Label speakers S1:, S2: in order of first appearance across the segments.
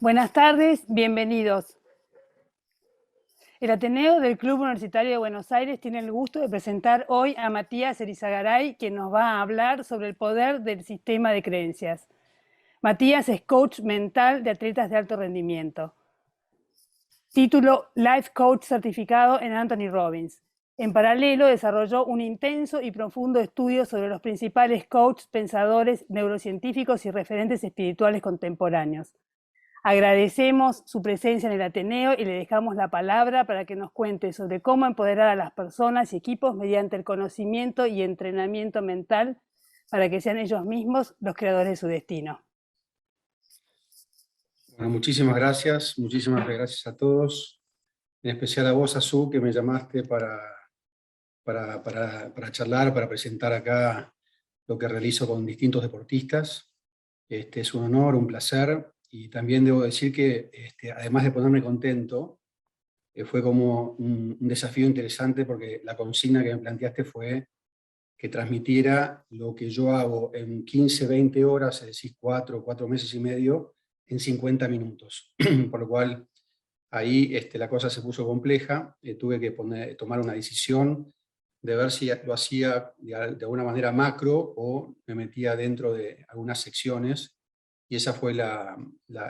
S1: Buenas tardes, bienvenidos. El Ateneo del Club Universitario de Buenos Aires tiene el gusto de presentar hoy a Matías Erizagaray, quien nos va a hablar sobre el poder del sistema de creencias. Matías es coach mental de atletas de alto rendimiento. Título Life Coach certificado en Anthony Robbins. En paralelo desarrolló un intenso y profundo estudio sobre los principales coaches, pensadores, neurocientíficos y referentes espirituales contemporáneos. Agradecemos su presencia en el Ateneo y le dejamos la palabra para que nos cuente sobre cómo empoderar a las personas y equipos mediante el conocimiento y entrenamiento mental para que sean ellos mismos los creadores de su destino.
S2: Bueno, muchísimas gracias a todos, en especial a vos, Azú, que me llamaste para charlar, para presentar acá lo que realizo con distintos deportistas. Es un honor, un placer, y también debo decir que además de ponerme contento, fue como un desafío interesante porque la consigna que me planteaste fue que transmitiera lo que yo hago en 15, 20 horas, es decir, 4 meses y medio, en 50 minutos. Por lo cual ahí la cosa se puso compleja, tuve que tomar una decisión de ver si lo hacía de alguna manera macro o me metía dentro de algunas secciones, y esa fue la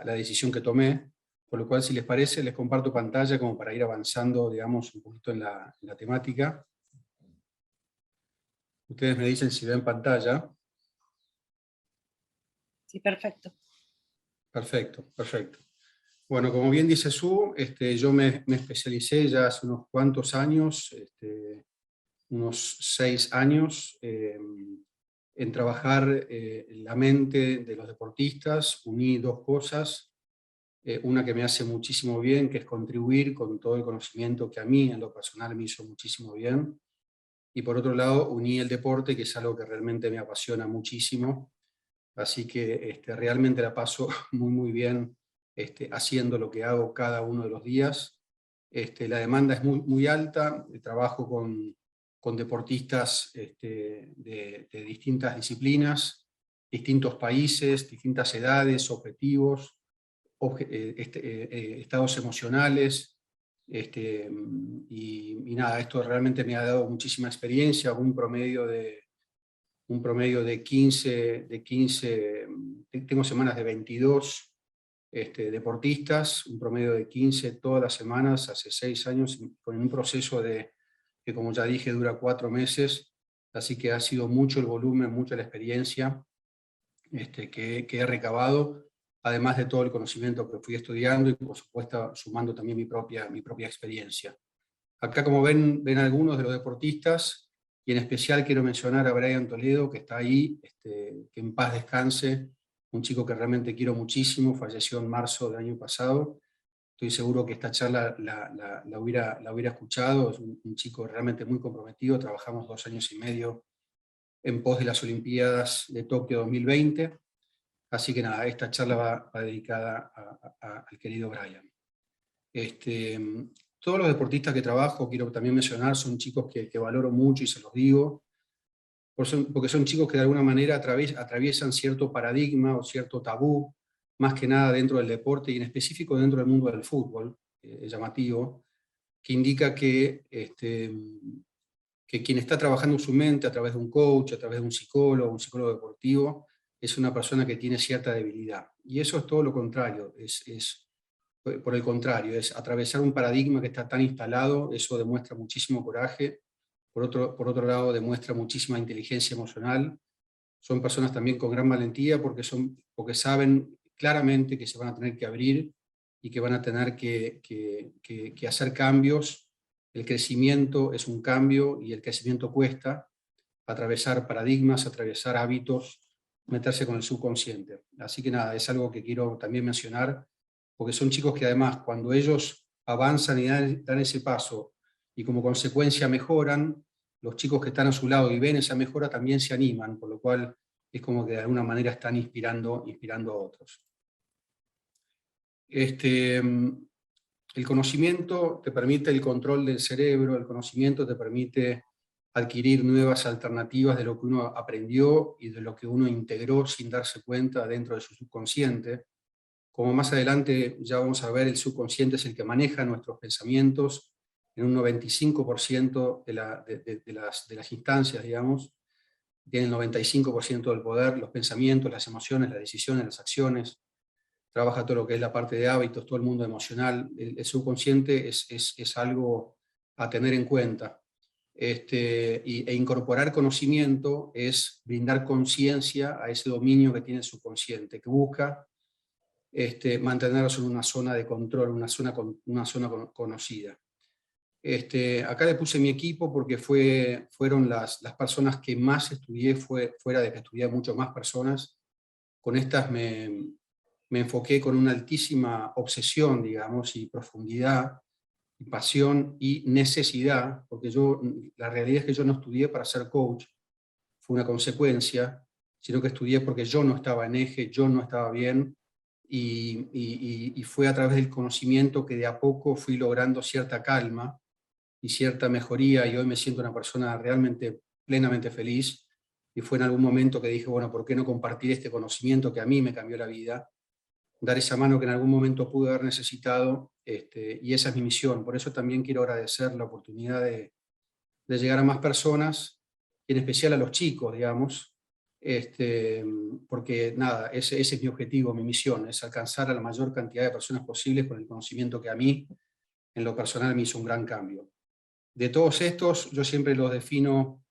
S2: decisión que tomé. Por lo cual, si les parece, les comparto pantalla como para ir avanzando, digamos, un poquito en la temática. Ustedes me dicen si ven pantalla.
S1: Sí, perfecto.
S2: Perfecto. Bueno, como bien dice Su, yo me especialicé ya hace unos cuantos años, unos 6 años, en trabajar la mente de los deportistas. Uní dos cosas, una que me hace muchísimo bien, que es contribuir con todo el conocimiento que a mí en lo personal me hizo muchísimo bien, y por otro lado uní el deporte, que es algo que realmente me apasiona muchísimo, así que realmente la paso muy bien haciendo lo que hago cada uno de los días. La demanda es muy alta, trabajo con deportistas de distintas disciplinas, distintos países, distintas edades, objetivos, estados emocionales, y nada, esto realmente me ha dado muchísima experiencia, un promedio de 15, tengo semanas de 22 deportistas, un promedio de 15 todas las semanas, hace 6 años, con un proceso que, como ya dije, dura 4 meses, así que ha sido mucho el volumen, mucha la experiencia que he recabado, además de todo el conocimiento que fui estudiando y, por supuesto, sumando también mi propia experiencia. Acá, como ven algunos de los deportistas, y en especial quiero mencionar a Brian Toledo, que está ahí, que en paz descanse, un chico que realmente quiero muchísimo, falleció en marzo del año pasado. Estoy seguro que esta charla la hubiera escuchado. Es un chico realmente muy comprometido, trabajamos 2 años y medio en pos de las Olimpiadas de Tokio 2020, así que nada, esta charla va dedicada al querido Brian. Todos los deportistas que trabajo, quiero también mencionar, son chicos que valoro mucho, y se los digo, porque son chicos que de alguna manera atraviesan cierto paradigma o cierto tabú, más que nada dentro del deporte y en específico dentro del mundo del fútbol, llamativo, que indica que quien está trabajando su mente a través de un coach, a través de un psicólogo deportivo, es una persona que tiene cierta debilidad. Y eso es todo lo contrario, por el contrario, es atravesar un paradigma que está tan instalado. Eso demuestra muchísimo coraje. Por otro lado, demuestra muchísima inteligencia emocional. Son personas también con gran valentía, porque saben claramente que se van a tener que abrir y que van a tener que hacer cambios. El crecimiento es un cambio y el crecimiento cuesta. Atravesar paradigmas, atravesar hábitos, meterse con el subconsciente. Así que nada, es algo que quiero también mencionar, porque son chicos que además, cuando ellos avanzan y dan ese paso y como consecuencia mejoran, los chicos que están a su lado y ven esa mejora también se animan, por lo cual es como que de alguna manera están inspirando a otros. El conocimiento te permite el control del cerebro, el conocimiento te permite adquirir nuevas alternativas de lo que uno aprendió y de lo que uno integró sin darse cuenta dentro de su subconsciente. Como más adelante ya vamos a ver, el subconsciente es el que maneja nuestros pensamientos en un 95% de las instancias, digamos. Tiene el 95% del poder, los pensamientos, las emociones, las decisiones, las acciones. Trabaja todo lo que es la parte de hábitos, todo el mundo emocional. El subconsciente es algo a tener en cuenta. E incorporar conocimiento es brindar conciencia a ese dominio que tiene el subconsciente, que busca mantenerlos en una zona de control, una zona conocida. Acá le puse mi equipo porque fueron las personas que más estudié, fuera de que estudié mucho más personas. Con estas me enfoqué con una altísima obsesión, digamos, y profundidad, y pasión y necesidad, porque la realidad es que yo no estudié para ser coach, fue una consecuencia, sino que estudié porque yo no estaba en eje, yo no estaba bien, y fue a través del conocimiento que de a poco fui logrando cierta calma y cierta mejoría, y hoy me siento una persona realmente plenamente feliz, y fue en algún momento que dije, bueno, ¿por qué no compartir este conocimiento que a mí me cambió la vida? Dar esa mano que en algún momento pude haber necesitado, y esa es mi misión. Por eso también quiero agradecer la oportunidad de llegar a más personas, y en especial a los chicos, digamos, porque nada, ese es mi objetivo, mi misión, es alcanzar a la mayor cantidad de personas posibles con el conocimiento que a mí, en lo personal, me hizo un gran cambio. De todos estos, yo siempre los defino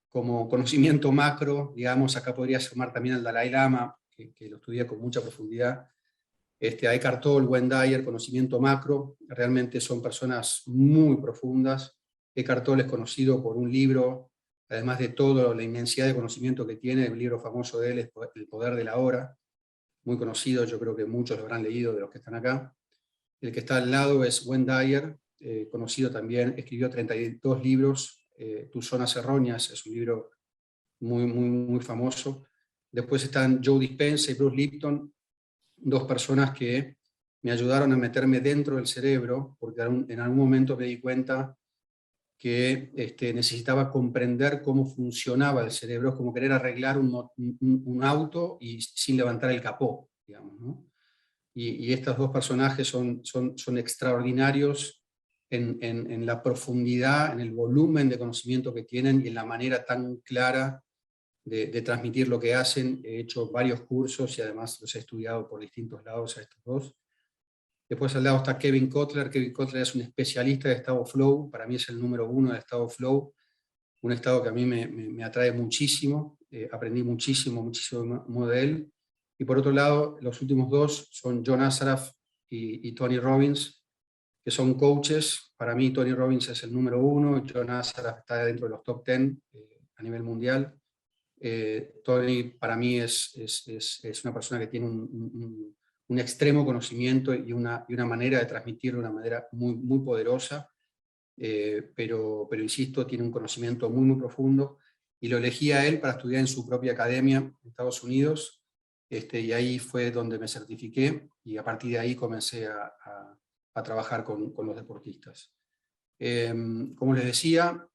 S2: como conocimiento macro, digamos, acá podría sumar también al Dalai Lama, que lo estudié con mucha profundidad, a Eckhart Tolle, Wayne Dyer, conocimiento macro, realmente son personas muy profundas. Eckhart Tolle es conocido por un libro, además de toda la inmensidad de conocimiento que tiene, el libro famoso de él es El poder de la hora, muy conocido, yo creo que muchos lo habrán leído de los que están acá. El que está al lado es Wayne Dyer, conocido también, escribió 32 libros, Tus zonas erróneas, es un libro muy famoso. Después están Joe Dispenza y Bruce Lipton, dos personas que me ayudaron a meterme dentro del cerebro, porque en algún momento me di cuenta que necesitaba comprender cómo funcionaba el cerebro, es como querer arreglar un auto y sin levantar el capó, digamos, ¿no? Y estos dos personajes son extraordinarios en la profundidad, en el volumen de conocimiento que tienen y en la manera tan clara de transmitir lo que hacen. He hecho varios cursos y además los he estudiado por distintos lados a estos dos. Después al lado está Kevin Kotler. Kevin Kotler es un especialista de estado flow, para mí es el número 1 de estado flow, un estado que a mí me atrae muchísimo, aprendí muchísimo de él. Y por otro lado, los últimos dos son John Assaraf y Tony Robbins, que son coaches. Para mí Tony Robbins es el número 1, John Assaraf está dentro de los top 10 a nivel mundial. Tony para mí es una persona que tiene un extremo conocimiento y una manera de transmitirlo de una manera muy poderosa, pero insisto, tiene un conocimiento muy profundo, y lo elegí a él para estudiar en su propia academia en Estados Unidos, y ahí fue donde me certifiqué, y a partir de ahí comencé a trabajar con los deportistas. Como les decía,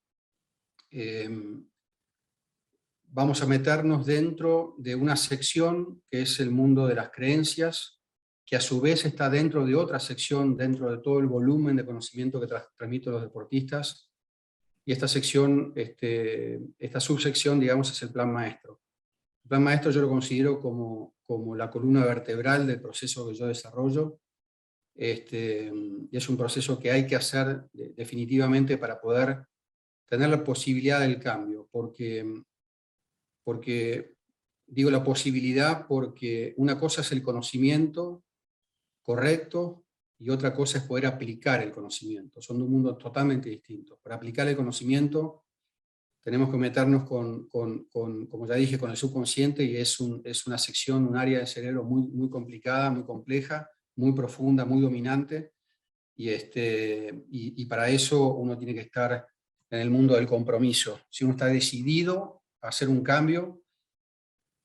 S2: vamos a meternos dentro de una sección que es el mundo de las creencias, que a su vez está dentro de otra sección, dentro de todo el volumen de conocimiento que transmiten los deportistas. Y esta sección, esta subsección, digamos, es el plan maestro. El plan maestro yo lo considero como la columna vertebral del proceso que yo desarrollo. Y es un proceso que hay que hacer definitivamente para poder tener la posibilidad del cambio, porque digo la posibilidad porque una cosa es el conocimiento correcto y otra cosa es poder aplicar el conocimiento. Son dos mundos totalmente distintos. Para aplicar el conocimiento tenemos que meternos como ya dije, con el subconsciente, y es una sección, un área del cerebro muy complicada, muy compleja, muy profunda, muy dominante, y para eso uno tiene que estar en el mundo del compromiso. Si uno está decidido a hacer un cambio,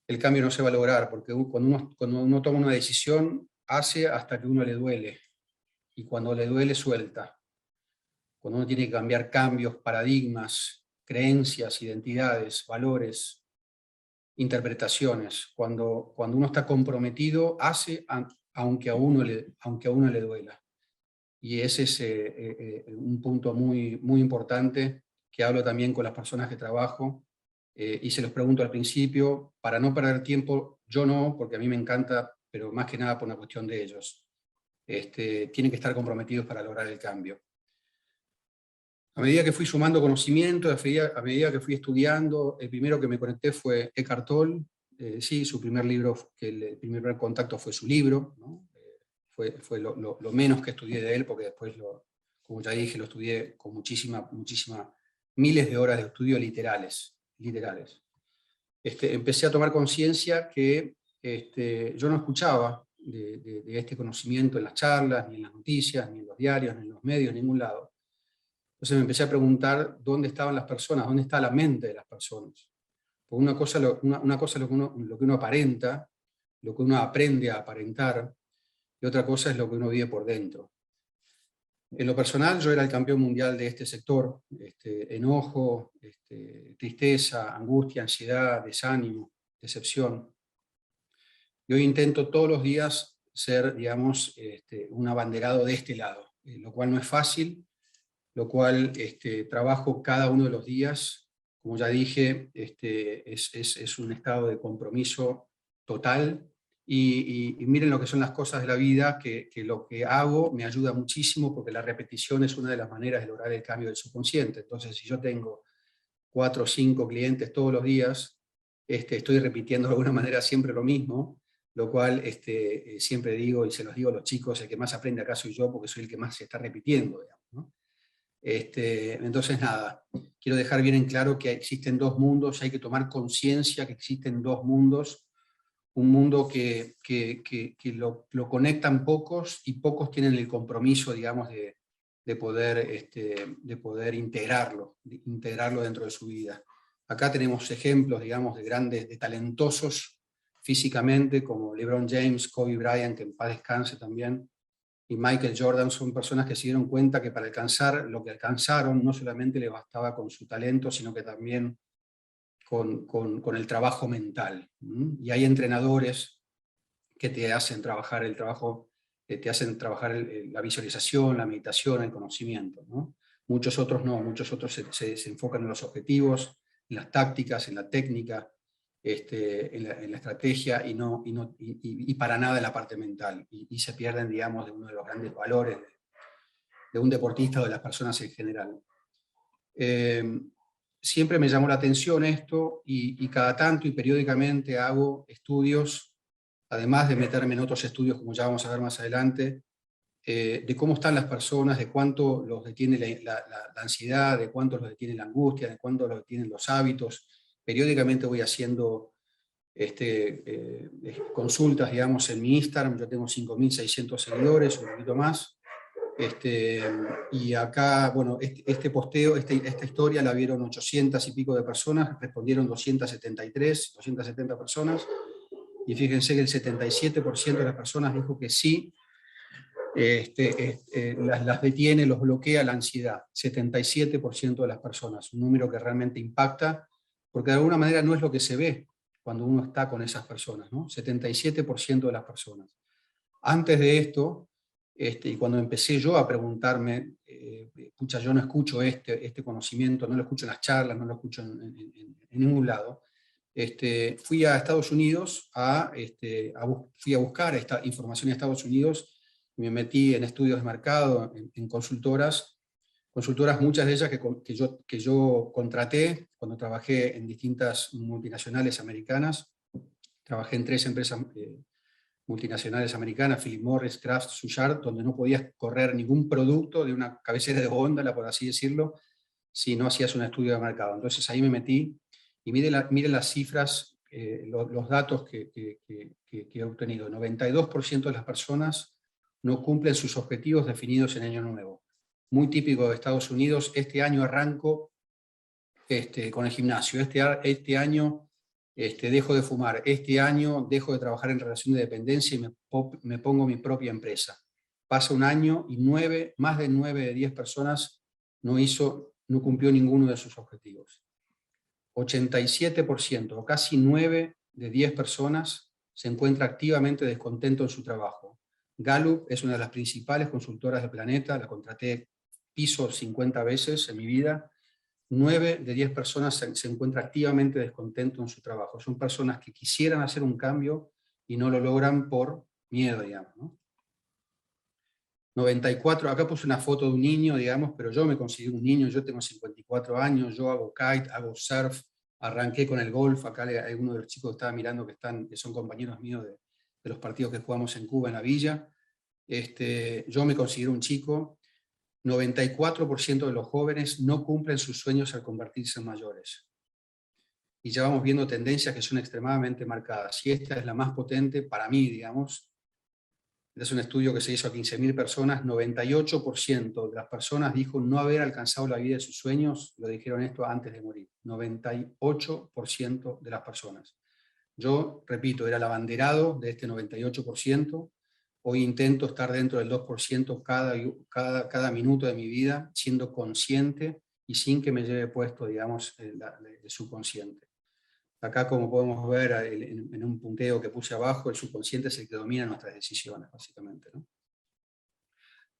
S2: el cambio no se va a lograr, porque cuando uno toma una decisión, hace hasta que uno le duele, y cuando le duele, suelta. Cuando uno tiene que cambiar cambios, paradigmas, creencias, identidades, valores, interpretaciones, cuando uno está comprometido, hace aunque a uno le duela. Y ese es un punto muy, muy importante que hablo también con las personas que trabajo, y se los pregunto al principio, para no perder tiempo, yo no, porque a mí me encanta, pero más que nada por una cuestión de ellos. Tienen que estar comprometidos para lograr el cambio. A medida que fui sumando conocimiento, a medida que fui estudiando, el primero que me conecté fue Eckhart Tolle. Sí, su primer libro, el primer contacto fue su libro, ¿no? Fue lo menos que estudié de él, porque después, como ya dije, lo estudié con miles de horas de estudio literales. Empecé a tomar conciencia que yo no escuchaba de este conocimiento en las charlas, ni en las noticias, ni en los diarios, ni en los medios, en ningún lado. Entonces me empecé a preguntar dónde estaban las personas, dónde está la mente de las personas. Porque una cosa es lo que uno aparenta, lo que uno aprende a aparentar, y otra cosa es lo que uno vive por dentro. En lo personal, yo era el campeón mundial de este sector: enojo, tristeza, angustia, ansiedad, desánimo, decepción. Y hoy intento todos los días ser, digamos, un abanderado de este lado, lo cual no es fácil, lo cual trabajo cada uno de los días. Como ya dije, es un estado de compromiso total. Y miren lo que son las cosas de la vida, que lo que hago me ayuda muchísimo, porque la repetición es una de las maneras de lograr el cambio del subconsciente. Entonces, si yo tengo 4 o 5 clientes todos los días, estoy repitiendo de alguna manera siempre lo mismo, lo cual siempre digo, y se los digo a los chicos, el que más aprende acá soy yo, porque soy el que más se está repitiendo, digamos, ¿no? Entonces, nada, quiero dejar bien en claro que existen dos mundos, hay que tomar conciencia que existen dos mundos: un mundo que lo conectan pocos, y pocos tienen el compromiso, digamos, de poder integrarlo dentro de su vida. Acá tenemos ejemplos, digamos, de grandes, de talentosos físicamente, como LeBron James, Kobe Bryant, que en paz descanse también, y Michael Jordan. Son personas que se dieron cuenta que para alcanzar lo que alcanzaron, no solamente le bastaba con su talento, sino que también con el trabajo mental. Y hay entrenadores que te hacen trabajar el trabajo, te hacen trabajar la visualización, la meditación, el conocimiento, ¿no? Muchos otros no, muchos otros se enfocan en los objetivos, en las tácticas, en la técnica, en la estrategia, y para nada en la parte mental, y se pierden, digamos, de uno de los grandes valores de un deportista o de las personas en general. Siempre me llamó la atención esto, y cada tanto y periódicamente hago estudios, además de meterme en otros estudios, como ya vamos a ver más adelante, de cómo están las personas, de cuánto los detiene la ansiedad, de cuánto los detiene la angustia, de cuánto los detienen los hábitos. Periódicamente voy haciendo consultas, digamos, en mi Instagram. Yo tengo 5.600 seguidores, un poquito más. Y acá, bueno, este posteo, esta historia la vieron 800 y pico de personas, respondieron 270 personas, y fíjense que el 77% de las personas dijo que sí, las detiene, los bloquea la ansiedad. 77% de las personas, un número que realmente impacta, porque de alguna manera no es lo que se ve cuando uno está con esas personas, ¿no? 77% de las personas. Antes de esto, y cuando empecé yo a preguntarme, pucha, yo no escucho este conocimiento, no lo escucho en las charlas, no lo escucho en ningún lado, fui a Estados Unidos, fui a buscar esta información en Estados Unidos, y me metí en estudios de mercado, en consultoras, muchas de ellas que yo contraté cuando trabajé en distintas multinacionales americanas. Trabajé en 3 empresas multinacionales americanas: Philip Morris, Kraft, Suchard, donde no podías correr ningún producto de una cabecera de góndola, por así decirlo, si no hacías un estudio de mercado. Entonces ahí me metí, y miren las cifras, los datos que he obtenido. 92% de las personas no cumplen sus objetivos definidos en Año Nuevo. Muy típico de Estados Unidos. Este año arranco con el gimnasio, este año dejo de fumar, este año dejo de trabajar en relación de dependencia y me pongo mi propia empresa. Pasa un año y más de 9 de 10 personas no cumplió ninguno de sus objetivos. 87%, o casi 9 de 10 personas, se encuentra activamente descontento en su trabajo. Gallup es una de las principales consultoras del planeta, la contraté piso 50 veces en mi vida. 9 de 10 personas se encuentran activamente descontentos en su trabajo. Son personas que quisieran hacer un cambio y no lo logran por miedo, digamos, ¿no? 94, acá puse una foto de un niño, digamos, pero yo me considero un niño, yo tengo 54 años, yo hago kite, hago surf, arranqué con el golf, acá hay uno de los chicos que estaba mirando que son compañeros míos de los partidos que jugamos en Cuba, en la villa. Yo me considero un chico. 94% de los jóvenes no cumplen sus sueños al convertirse en mayores. Y ya vamos viendo tendencias que son extremadamente marcadas. Y esta es la más potente para mí, digamos. Es un estudio que se hizo a 15.000 personas. 98% de las personas dijo no haber alcanzado la vida de sus sueños. Lo dijeron esto antes de morir. 98% de las personas. Yo, repito, era el abanderado de este 98%. Hoy intento estar dentro del 2% cada minuto de mi vida, siendo consciente y sin que me lleve puesto, digamos, el subconsciente. Acá, como podemos ver en un punteo que puse abajo, el subconsciente es el que domina nuestras decisiones, básicamente, ¿no?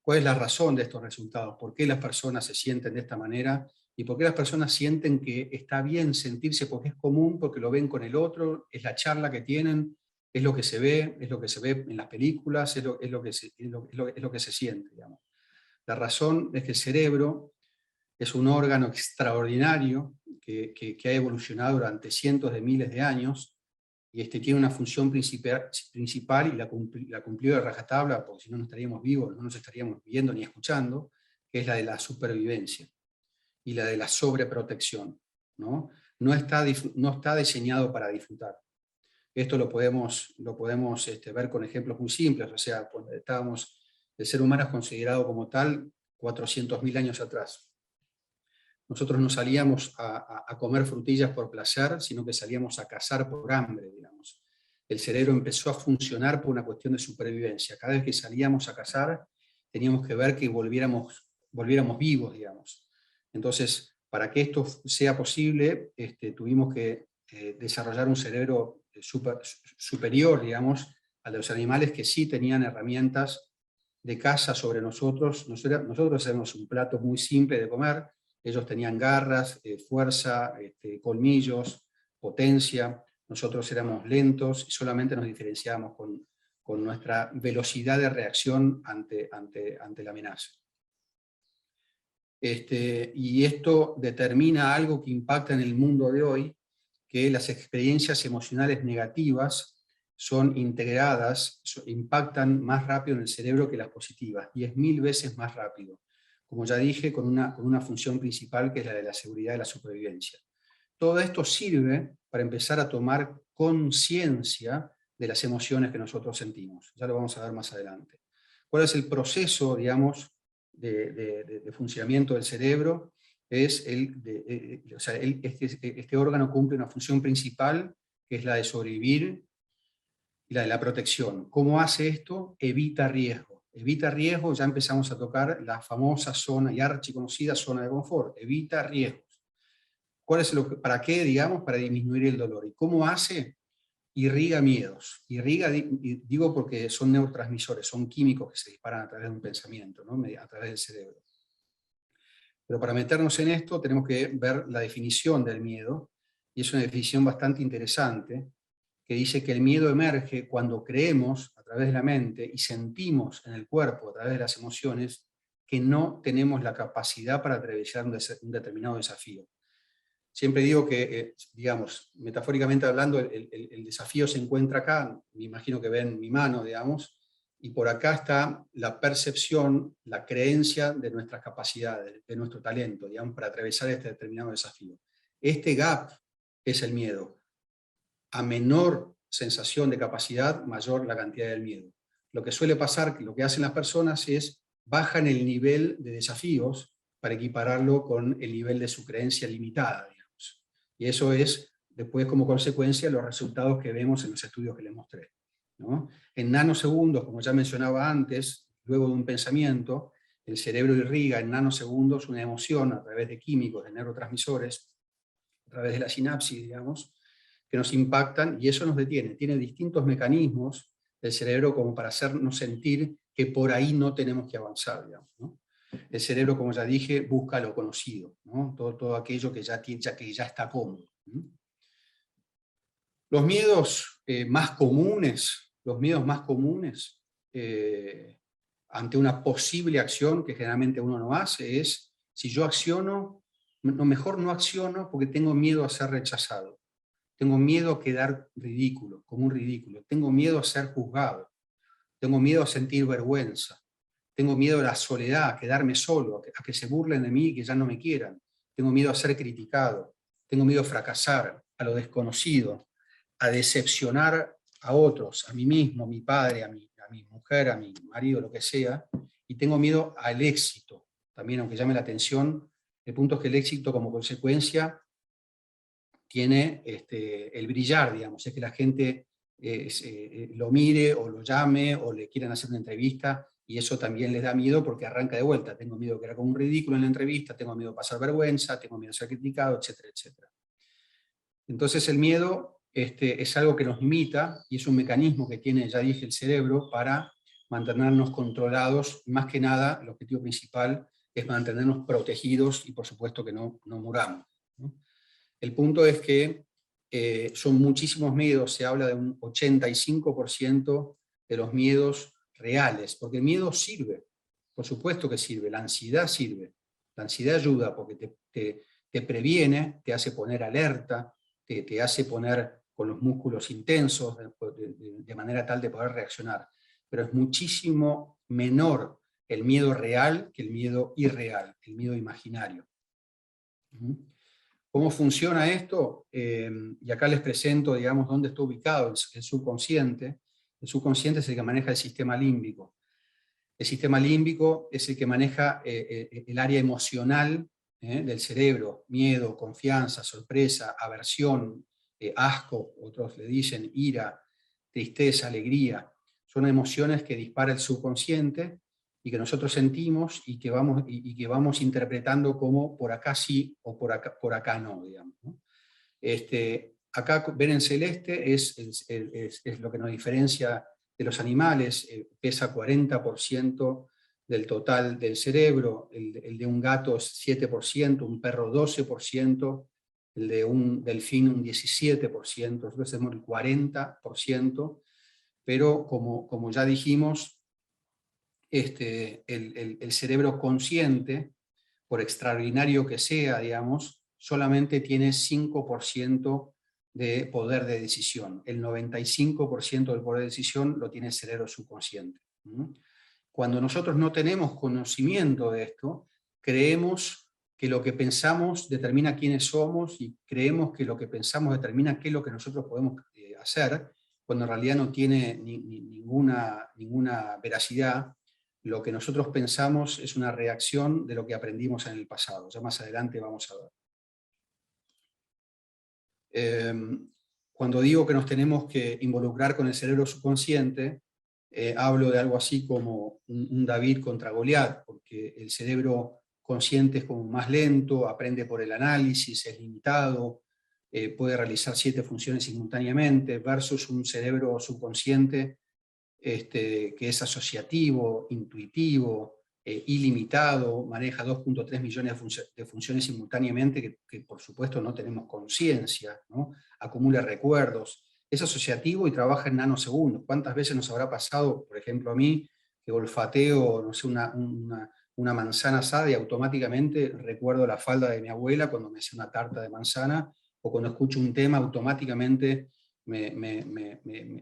S2: ¿Cuál es la razón de estos resultados? ¿Por qué las personas se sienten de esta manera? ¿Y por qué las personas sienten que está bien sentirse porque es común, porque lo ven con el otro, es la charla que tienen, es lo que se ve, es lo que se ve en las películas, es lo que se siente, digamos? La razón es que el cerebro es un órgano extraordinario que ha evolucionado durante cientos de miles de años, y tiene una función principal y la cumplió de rajatabla, porque si no, no estaríamos vivos, no nos estaríamos viendo ni escuchando, que es la de la supervivencia y la de la sobreprotección, ¿no? No está diseñado para disfrutar. Esto lo podemos ver con ejemplos muy simples. O sea, cuando el ser humano es considerado como tal 400.000 años atrás. Nosotros no salíamos a comer frutillas por placer, sino que salíamos a cazar por hambre, digamos. El cerebro empezó a funcionar por una cuestión de supervivencia. Cada vez que salíamos a cazar, teníamos que ver que volviéramos vivos, digamos. Entonces, para que esto sea posible, tuvimos que desarrollar un cerebro superior, digamos, al de los animales que sí tenían herramientas de caza sobre nosotros. Nosotros hacemos un plato muy simple de comer. Ellos tenían garras, fuerza, colmillos, potencia. Nosotros éramos lentos y solamente nos diferenciábamos con nuestra velocidad de reacción ante la amenaza. Y esto determina algo que impacta en el mundo de hoy, que las experiencias emocionales negativas son integradas, impactan más rápido en el cerebro que las positivas, 10.000 veces más rápido. Como ya dije, con una función principal que es la de la seguridad y la supervivencia. Todo esto sirve para empezar a tomar conciencia de las emociones que nosotros sentimos. Ya lo vamos a ver más adelante. ¿Cuál es el proceso, digamos, de funcionamiento del cerebro? Este órgano cumple una función principal, que es la de sobrevivir y la de la protección. ¿Cómo hace esto? Evita riesgo. Evita riesgo, ya empezamos a tocar la famosa zona y archiconocida zona de confort. Evita riesgos. ¿Para qué? Digamos, para disminuir el dolor. ¿Y cómo hace? Irriga miedos. Irriga, digo porque son neurotransmisores, son químicos que se disparan a través de un pensamiento, ¿no? A través del cerebro. Pero para meternos en esto tenemos que ver la definición del miedo, y es una definición bastante interesante, que dice que el miedo emerge cuando creemos a través de la mente y sentimos en el cuerpo a través de las emociones que no tenemos la capacidad para atravesar un determinado desafío. Siempre digo que, digamos, metafóricamente hablando, el desafío se encuentra acá, me imagino que ven mi mano, digamos, y por acá está la percepción, la creencia de nuestras capacidades, de nuestro talento, digamos, para atravesar este determinado desafío. Este gap es el miedo. A menor sensación de capacidad, mayor la cantidad del miedo. Lo que suele pasar, que lo que hacen las personas es bajan el nivel de desafíos para equipararlo con el nivel de su creencia limitada, digamos. Y eso es, después, como consecuencia, los resultados que vemos en los estudios que les mostré, ¿no? En nanosegundos, como ya mencionaba antes, luego de un pensamiento, el cerebro irriga en nanosegundos una emoción a través de químicos, de neurotransmisores, a través de la sinapsis, digamos, que nos impactan, y eso nos detiene. Tiene distintos mecanismos del cerebro como para hacernos sentir que por ahí no tenemos que avanzar, digamos, ¿no? El cerebro, como ya dije, busca lo conocido, ¿no? Todo aquello que que ya está cómodo. Los miedos más comunes, ante una posible acción que generalmente uno no hace es, si yo acciono, mejor no acciono porque tengo miedo a ser rechazado, tengo miedo a quedar ridículo, como un ridículo, tengo miedo a ser juzgado, tengo miedo a sentir vergüenza, tengo miedo a la soledad, a quedarme solo, a que se burlen de mí y que ya no me quieran, tengo miedo a ser criticado, tengo miedo a fracasar, a lo desconocido, a decepcionar a otros, a mí mismo, a mi padre, a mi mujer, a mi marido, lo que sea, y tengo miedo al éxito, también aunque llame la atención, el punto es que el éxito como consecuencia tiene el brillar, digamos, es que la gente lo mire o lo llame o le quieran hacer una entrevista, y eso también les da miedo porque arranca de vuelta, tengo miedo de quedar como un ridículo en la entrevista, tengo miedo de pasar vergüenza, tengo miedo de ser criticado, etcétera, etcétera. Entonces el miedo es algo que nos limita y es un mecanismo que tiene, ya dije, el cerebro para mantenernos controlados. Más que nada, el objetivo principal es mantenernos protegidos y por supuesto que no muramos, ¿no? El punto es que son muchísimos miedos, se habla de un 85% de los miedos reales, porque el miedo sirve, por supuesto que sirve, la ansiedad sirve, la ansiedad ayuda porque te previene, te hace poner alerta, te hace poner con los músculos intensos de manera tal de poder reaccionar, pero es muchísimo menor el miedo real que el miedo irreal, el miedo imaginario. ¿Cómo funciona esto? Y acá les presento, digamos, dónde está ubicado el subconsciente. El subconsciente es el que maneja el sistema límbico. El sistema límbico es el que maneja el área emocional del cerebro: miedo, confianza, sorpresa, aversión, asco, otros le dicen ira, tristeza, alegría. Son emociones que dispara el subconsciente y que nosotros sentimos y que vamos interpretando como por acá sí o por acá no, digamos, ¿no? Acá ven en celeste es lo que nos diferencia de los animales, pesa 40% del total del cerebro, el de un gato es 7%, un perro 12%, el de un delfín un 17%, nosotros tenemos el 40%, pero como ya dijimos, el cerebro consciente, por extraordinario que sea, digamos, solamente tiene 5% de poder de decisión. El 95% del poder de decisión lo tiene el cerebro subconsciente. Cuando nosotros no tenemos conocimiento de esto, creemos que lo que pensamos determina quiénes somos y creemos que lo que pensamos determina qué es lo que nosotros podemos hacer, cuando en realidad no tiene ninguna veracidad. Lo que nosotros pensamos es una reacción de lo que aprendimos en el pasado. Ya más adelante vamos a ver. Cuando digo que nos tenemos que involucrar con el cerebro subconsciente, hablo de algo así como un David contra Goliat, porque el cerebro consciente es como más lento, aprende por el análisis, es limitado, puede realizar 7 funciones simultáneamente, versus un cerebro subconsciente que es asociativo, intuitivo, ilimitado, maneja 2.3 millones de funciones simultáneamente que por supuesto no tenemos conciencia, ¿no? Acumula recuerdos, es asociativo y trabaja en nanosegundos. ¿Cuántas veces nos habrá pasado, por ejemplo a mí, que olfateo, no sé, una manzana asada y automáticamente recuerdo la falda de mi abuela cuando me hacía una tarta de manzana, o cuando escucho un tema automáticamente me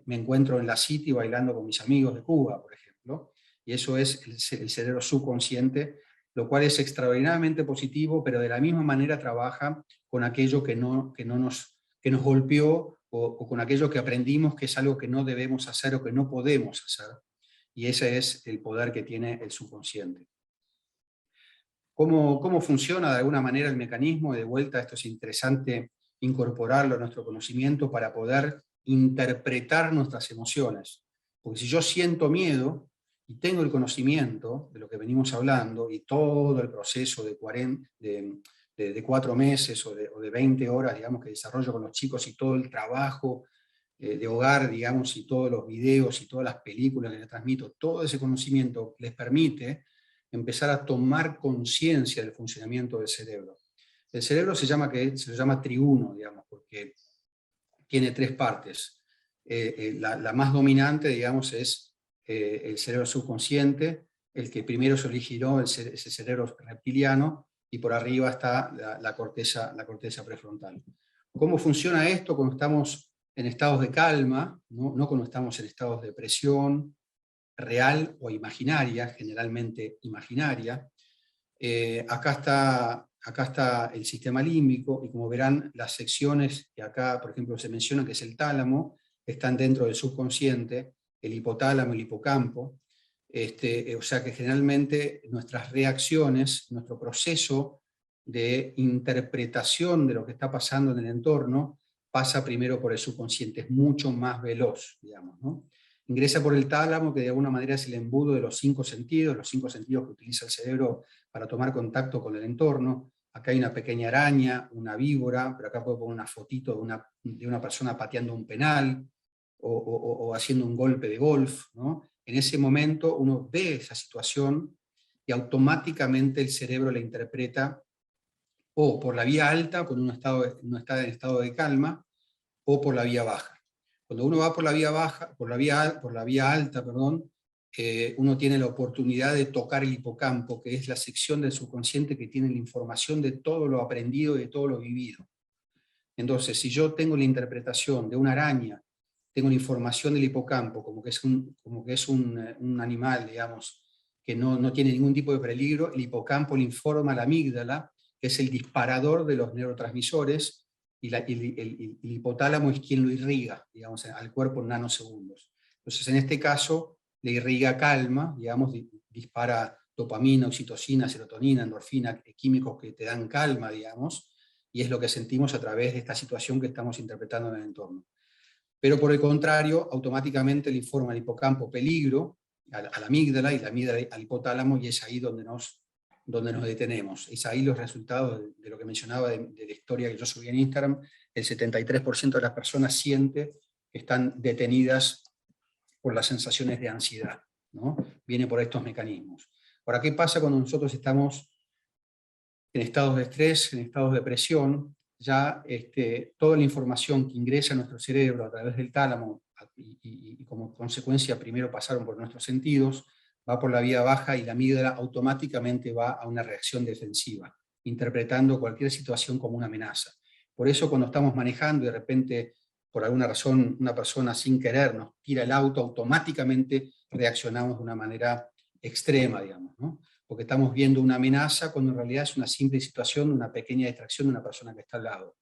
S2: encuentro en la City bailando con mis amigos de Cuba, por ejemplo, y eso es el cerebro subconsciente, lo cual es extraordinariamente positivo, pero de la misma manera trabaja con aquello que nos golpeó o con aquello que aprendimos que es algo que no debemos hacer o que no podemos hacer, y ese es el poder que tiene el subconsciente. ¿Cómo funciona de alguna manera el mecanismo? De vuelta, esto es interesante incorporarlo a nuestro conocimiento para poder interpretar nuestras emociones. Porque si yo siento miedo y tengo el conocimiento de lo que venimos hablando y todo el proceso de 4 meses o de 20 horas, digamos, que desarrollo con los chicos y todo el trabajo de hogar, digamos, y todos los videos y todas las películas que les transmito, todo ese conocimiento les permite empezar a tomar conciencia del funcionamiento del cerebro. El cerebro se lo llama triuno, digamos, porque tiene tres partes. La más dominante, digamos, es el cerebro subconsciente, el que primero se originó, ese cerebro reptiliano, y por arriba está la corteza prefrontal. ¿Cómo funciona esto cuando estamos en estados de calma, no cuando estamos en estados de depresión real o imaginaria, generalmente imaginaria? Acá está el sistema límbico, y como verán, las secciones que acá, por ejemplo, se mencionan, que es el tálamo, están dentro del subconsciente, el hipotálamo, el hipocampo. O sea que generalmente nuestras reacciones, nuestro proceso de interpretación de lo que está pasando en el entorno, pasa primero por el subconsciente, es mucho más veloz, digamos, ¿no? Ingresa por el tálamo, que de alguna manera es el embudo de los 5 sentidos que utiliza el cerebro para tomar contacto con el entorno. Acá hay una pequeña araña, una víbora, pero acá puedo poner una fotito de una persona pateando un penal o haciendo un golpe de golf, ¿no? En ese momento uno ve esa situación y automáticamente el cerebro la interpreta o por la vía alta, cuando uno está en estado de calma, o por la vía baja. Cuando uno va por la vía baja, por la vía alta, perdón, uno tiene la oportunidad de tocar el hipocampo, que es la sección del subconsciente que tiene la información de todo lo aprendido y de todo lo vivido. Entonces, si yo tengo la interpretación de una araña, tengo la información del hipocampo, como que es un animal, digamos, que no tiene ningún tipo de peligro, el hipocampo le informa a la amígdala, que es el disparador de los neurotransmisores, y el hipotálamo es quien lo irriga, digamos, al cuerpo en nanosegundos. Entonces, en este caso, le irriga calma, digamos, dispara dopamina, oxitocina, serotonina, endorfina, químicos que te dan calma, digamos, y es lo que sentimos a través de esta situación que estamos interpretando en el entorno. Pero por el contrario, automáticamente le informa al hipocampo peligro, a la amígdala, y la amígdala al hipotálamo, y es ahí donde nos detenemos. Es ahí los resultados de lo que mencionaba de la historia que yo subí en Instagram. El 73% de las personas siente que están detenidas por las sensaciones de ansiedad, ¿no? Viene por estos mecanismos. Ahora, ¿qué pasa cuando nosotros estamos en estados de estrés, en estados de presión? Ya toda la información que ingresa a nuestro cerebro a través del tálamo, y como consecuencia primero pasaron por nuestros sentidos, va por la vía baja, y la amígdala automáticamente va a una reacción defensiva, interpretando cualquier situación como una amenaza. Por eso cuando estamos manejando y de repente, por alguna razón, una persona sin querer nos tira el auto, automáticamente reaccionamos de una manera extrema, digamos, ¿no? Porque estamos viendo una amenaza cuando en realidad es una simple situación, una pequeña distracción de una persona que está al lado.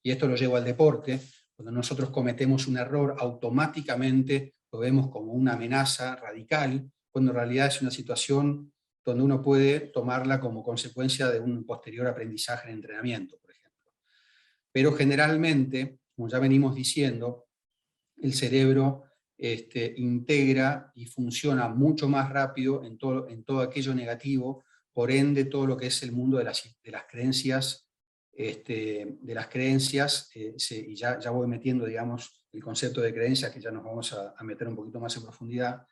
S2: Y esto lo llevo al deporte. Cuando nosotros cometemos un error, automáticamente lo vemos como una amenaza radical, cuando en realidad es una situación donde uno puede tomarla como consecuencia de un posterior aprendizaje en entrenamiento, por ejemplo. Pero generalmente, como ya venimos diciendo, el cerebro integra y funciona mucho más rápido en todo aquello negativo, por ende todo lo que es el mundo de las creencias, y ya voy metiendo, digamos, el concepto de creencias, que ya nos vamos a meter un poquito más en profundidad.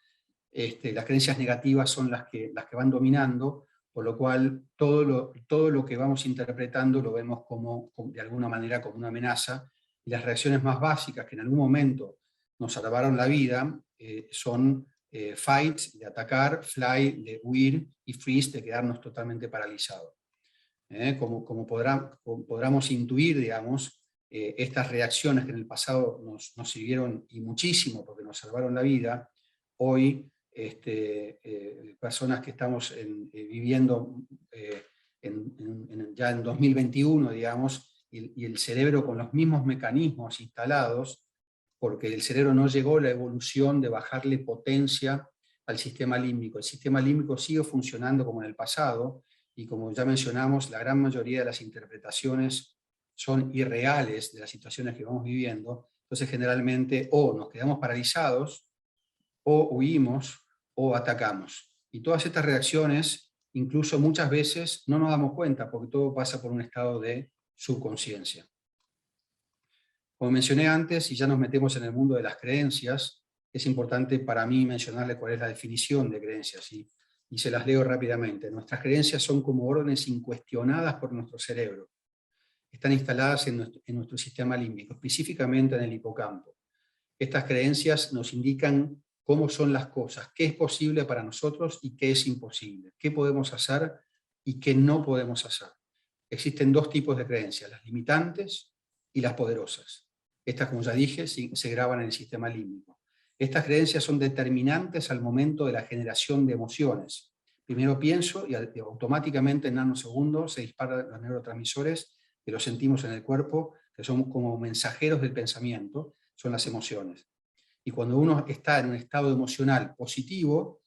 S2: Las creencias negativas son las que van dominando, por lo cual todo lo que vamos interpretando lo vemos de alguna manera como una amenaza, y las reacciones más básicas que en algún momento nos salvaron la vida son fight, de atacar, fly, de huir, y freeze, de quedarnos totalmente paralizados. Como podamos intuir, digamos, estas reacciones que en el pasado nos sirvieron y muchísimo porque nos salvaron la vida, hoy personas que estamos viviendo ya en 2021, digamos, y el cerebro con los mismos mecanismos instalados, porque el cerebro no llegó a la evolución de bajarle potencia al sistema límbico. El sistema límbico sigue funcionando como en el pasado, y como ya mencionamos, la gran mayoría de las interpretaciones son irreales de las situaciones que vamos viviendo. Entonces generalmente o nos quedamos paralizados, o huimos, o atacamos. Y todas estas reacciones, incluso muchas veces, no nos damos cuenta, porque todo pasa por un estado de subconsciencia. Como mencioné antes, si ya nos metemos en el mundo de las creencias, es importante para mí mencionarle cuál es la definición de creencias, y se las leo rápidamente. Nuestras creencias son como órdenes incuestionadas por nuestro cerebro. Están instaladas en nuestro sistema límbico, específicamente en el hipocampo. Estas creencias nos indican cómo son las cosas, qué es posible para nosotros y qué es imposible, qué podemos hacer y qué no podemos hacer. Existen dos tipos de creencias, las limitantes y las poderosas. Estas, como ya dije, se graban en el sistema límbico. Estas creencias son determinantes al momento de la generación de emociones. Primero pienso y automáticamente en nanosegundos se disparan los neurotransmisores que los sentimos en el cuerpo, que son como mensajeros del pensamiento, son las emociones. Y cuando uno está en un estado emocional positivo,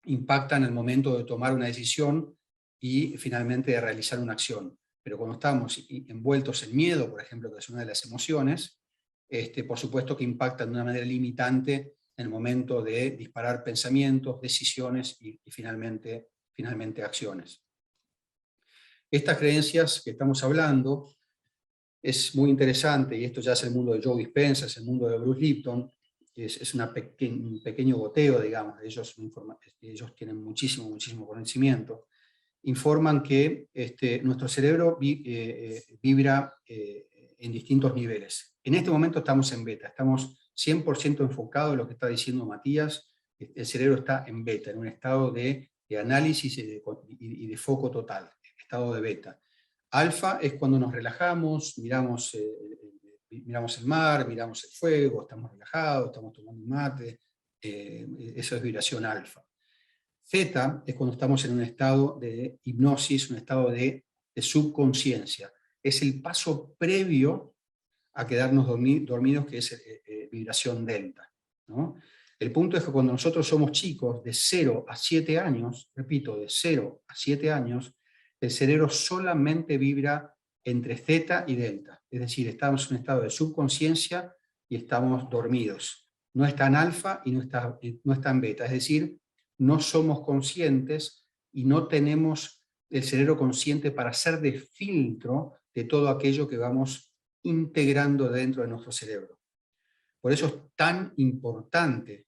S2: impacta en el momento de tomar una decisión y finalmente de realizar una acción. Pero cuando estamos envueltos en miedo, por ejemplo, que es una de las emociones, por supuesto que impactan de una manera limitante en el momento de disparar pensamientos, decisiones y finalmente acciones. Estas creencias que estamos hablando es muy interesante, y esto ya es el mundo de Joe Dispenza, es el mundo de Bruce Lipton, es un pequeño goteo, digamos, ellos tienen muchísimo conocimiento, informan que nuestro cerebro vibra en distintos niveles. En este momento estamos en beta, estamos 100% enfocados en lo que está diciendo Matías, el cerebro está en beta, en un estado de análisis y de foco total, estado de beta. Alfa es cuando nos relajamos, miramos el mar, miramos el fuego, estamos relajados, estamos tomando un mate, eso es vibración alfa. Zeta es cuando estamos en un estado de hipnosis, un estado de subconsciencia. Es el paso previo a quedarnos dormidos, que es vibración delta, ¿no? El punto es que cuando nosotros somos chicos, de 0 a 7 años, repito, de 0 a 7 años, el cerebro solamente vibra entre zeta y delta. Es decir, estamos en un estado de subconsciencia y estamos dormidos. No está en alfa y no está en beta. Es decir, no somos conscientes y no tenemos el cerebro consciente para hacer de filtro de todo aquello que vamos integrando dentro de nuestro cerebro. Por eso es tan importante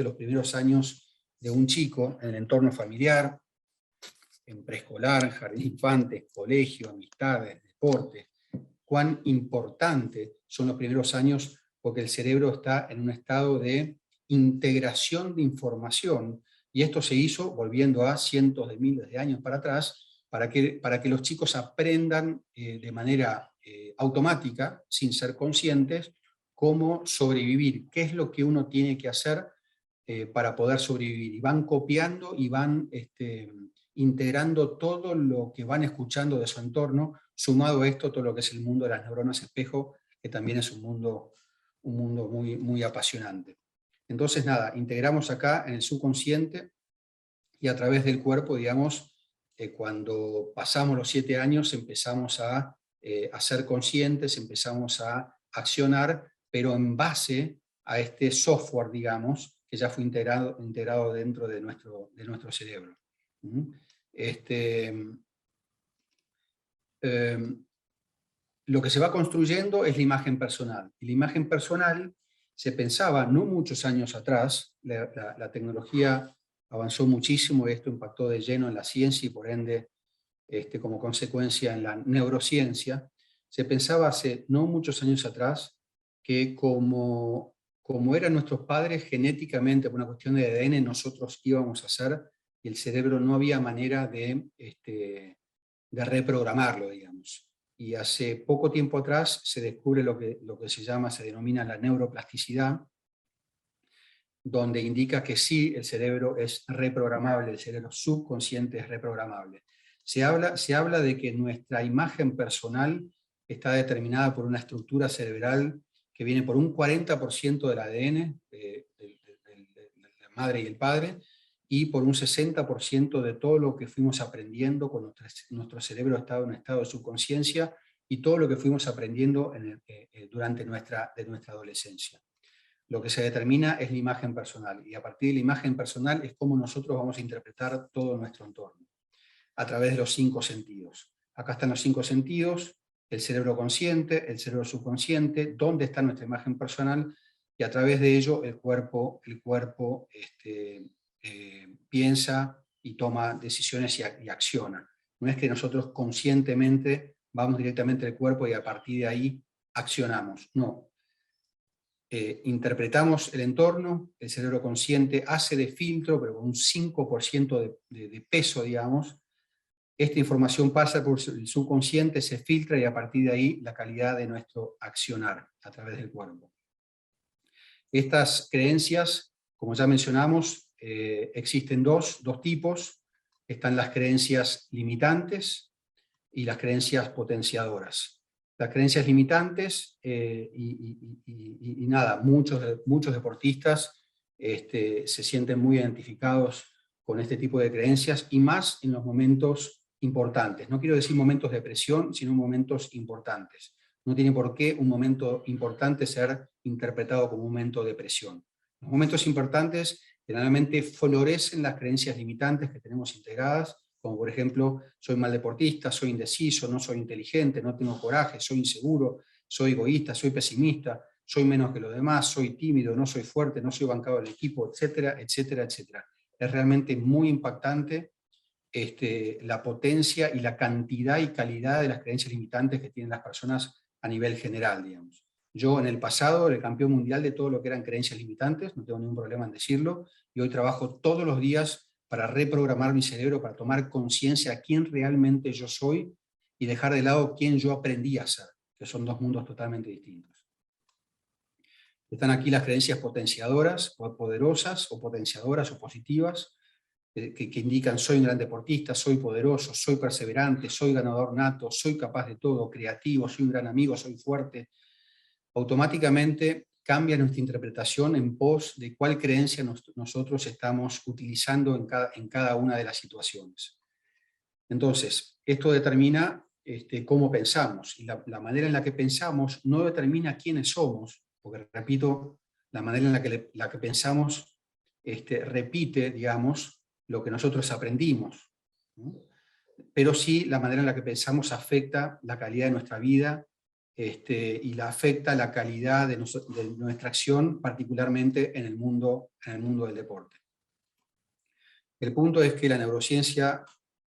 S2: los primeros años de un chico en el entorno familiar, en preescolar, jardín de infantes, colegio, amistades, deportes. Cuán importante son los primeros años, porque el cerebro está en un estado de integración de información, y esto se hizo volviendo a cientos de miles de años para atrás, para que los chicos aprendan de manera automática, sin ser conscientes, cómo sobrevivir, qué es lo que uno tiene que hacer para poder sobrevivir. Y van copiando y van integrando todo lo que van escuchando de su entorno, sumado a esto todo lo que es el mundo de las neuronas espejo, que también es un mundo muy, muy apasionante. Entonces, nada, integramos acá en el subconsciente, y a través del cuerpo, digamos, cuando pasamos los 7 años empezamos a ser conscientes, empezamos a accionar, pero en base a este software, digamos, que ya fue integrado dentro de nuestro cerebro. Lo que se va construyendo es la imagen personal. Y la imagen personal se pensaba no muchos años atrás, la tecnología avanzó muchísimo y esto impactó de lleno en la ciencia y por ende como consecuencia en la neurociencia. Se pensaba hace no muchos años atrás que como eran nuestros padres genéticamente, por una cuestión de ADN, nosotros íbamos a ser, y el cerebro no había manera de reprogramarlo, digamos. Y hace poco tiempo atrás se descubre lo que se denomina la neuroplasticidad, donde indica que sí, el cerebro es reprogramable, el cerebro subconsciente es reprogramable. Se habla de que nuestra imagen personal está determinada por una estructura cerebral que viene por un 40% del ADN de la madre y el padre, y por un 60% de todo lo que fuimos aprendiendo cuando nuestro cerebro estaba en un estado de subconsciencia, y todo lo que fuimos aprendiendo durante nuestra adolescencia. Lo que se determina es la imagen personal, y a partir de la imagen personal es cómo nosotros vamos a interpretar todo nuestro entorno, a través de los 5 sentidos. Acá están los 5 sentidos, el cerebro consciente, el cerebro subconsciente, dónde está nuestra imagen personal, y a través de ello el cuerpo piensa y toma decisiones y acciona. No es que nosotros conscientemente vamos directamente al cuerpo y a partir de ahí accionamos, no. Interpretamos el entorno, el cerebro consciente hace de filtro, pero con un 5% de peso, digamos. Esta información pasa por el subconsciente, se filtra y a partir de ahí la calidad de nuestro accionar a través del cuerpo. Estas creencias, como ya mencionamos, existen dos tipos. Están las creencias limitantes y las creencias potenciadoras. Las creencias limitantes, nada, muchos deportistas se sienten muy identificados con este tipo de creencias, y más en los momentos importantes. No quiero decir momentos de presión, sino momentos importantes. No tiene por qué un momento importante ser interpretado como un momento de presión. Los momentos importantes generalmente florecen las creencias limitantes que tenemos integradas, como por ejemplo, soy mal deportista, soy indeciso, no soy inteligente, no tengo coraje, soy inseguro, soy egoísta, soy pesimista, soy menos que los demás, soy tímido, no soy fuerte, no soy bancado del equipo, etcétera, etcétera, etcétera. Es realmente muy impactante la potencia y la cantidad y calidad de las creencias limitantes que tienen las personas a nivel general, digamos. Yo en el pasado era el campeón mundial de todo lo que eran creencias limitantes, no tengo ningún problema en decirlo, y hoy trabajo todos los días para reprogramar mi cerebro, para tomar conciencia de quién realmente yo soy y dejar de lado quién yo aprendí a ser, que son dos mundos totalmente distintos. Están aquí las creencias potenciadoras, o poderosas, o potenciadoras, o positivas, que indican soy un gran deportista, soy poderoso, soy perseverante, soy ganador nato, soy capaz de todo, creativo, soy un gran amigo, soy fuerte. Automáticamente cambia nuestra interpretación en pos de cuál creencia nosotros estamos utilizando en cada una de las situaciones. Entonces, esto determina cómo pensamos, y la manera en la que pensamos no determina quiénes somos, porque, repito, la manera en la que pensamos repite, digamos, lo que nosotros aprendimos, ¿no? Pero sí, la manera en la que pensamos afecta la calidad de nuestra vida, y afecta la calidad de nuestra acción, particularmente en el mundo del deporte. El punto es que la neurociencia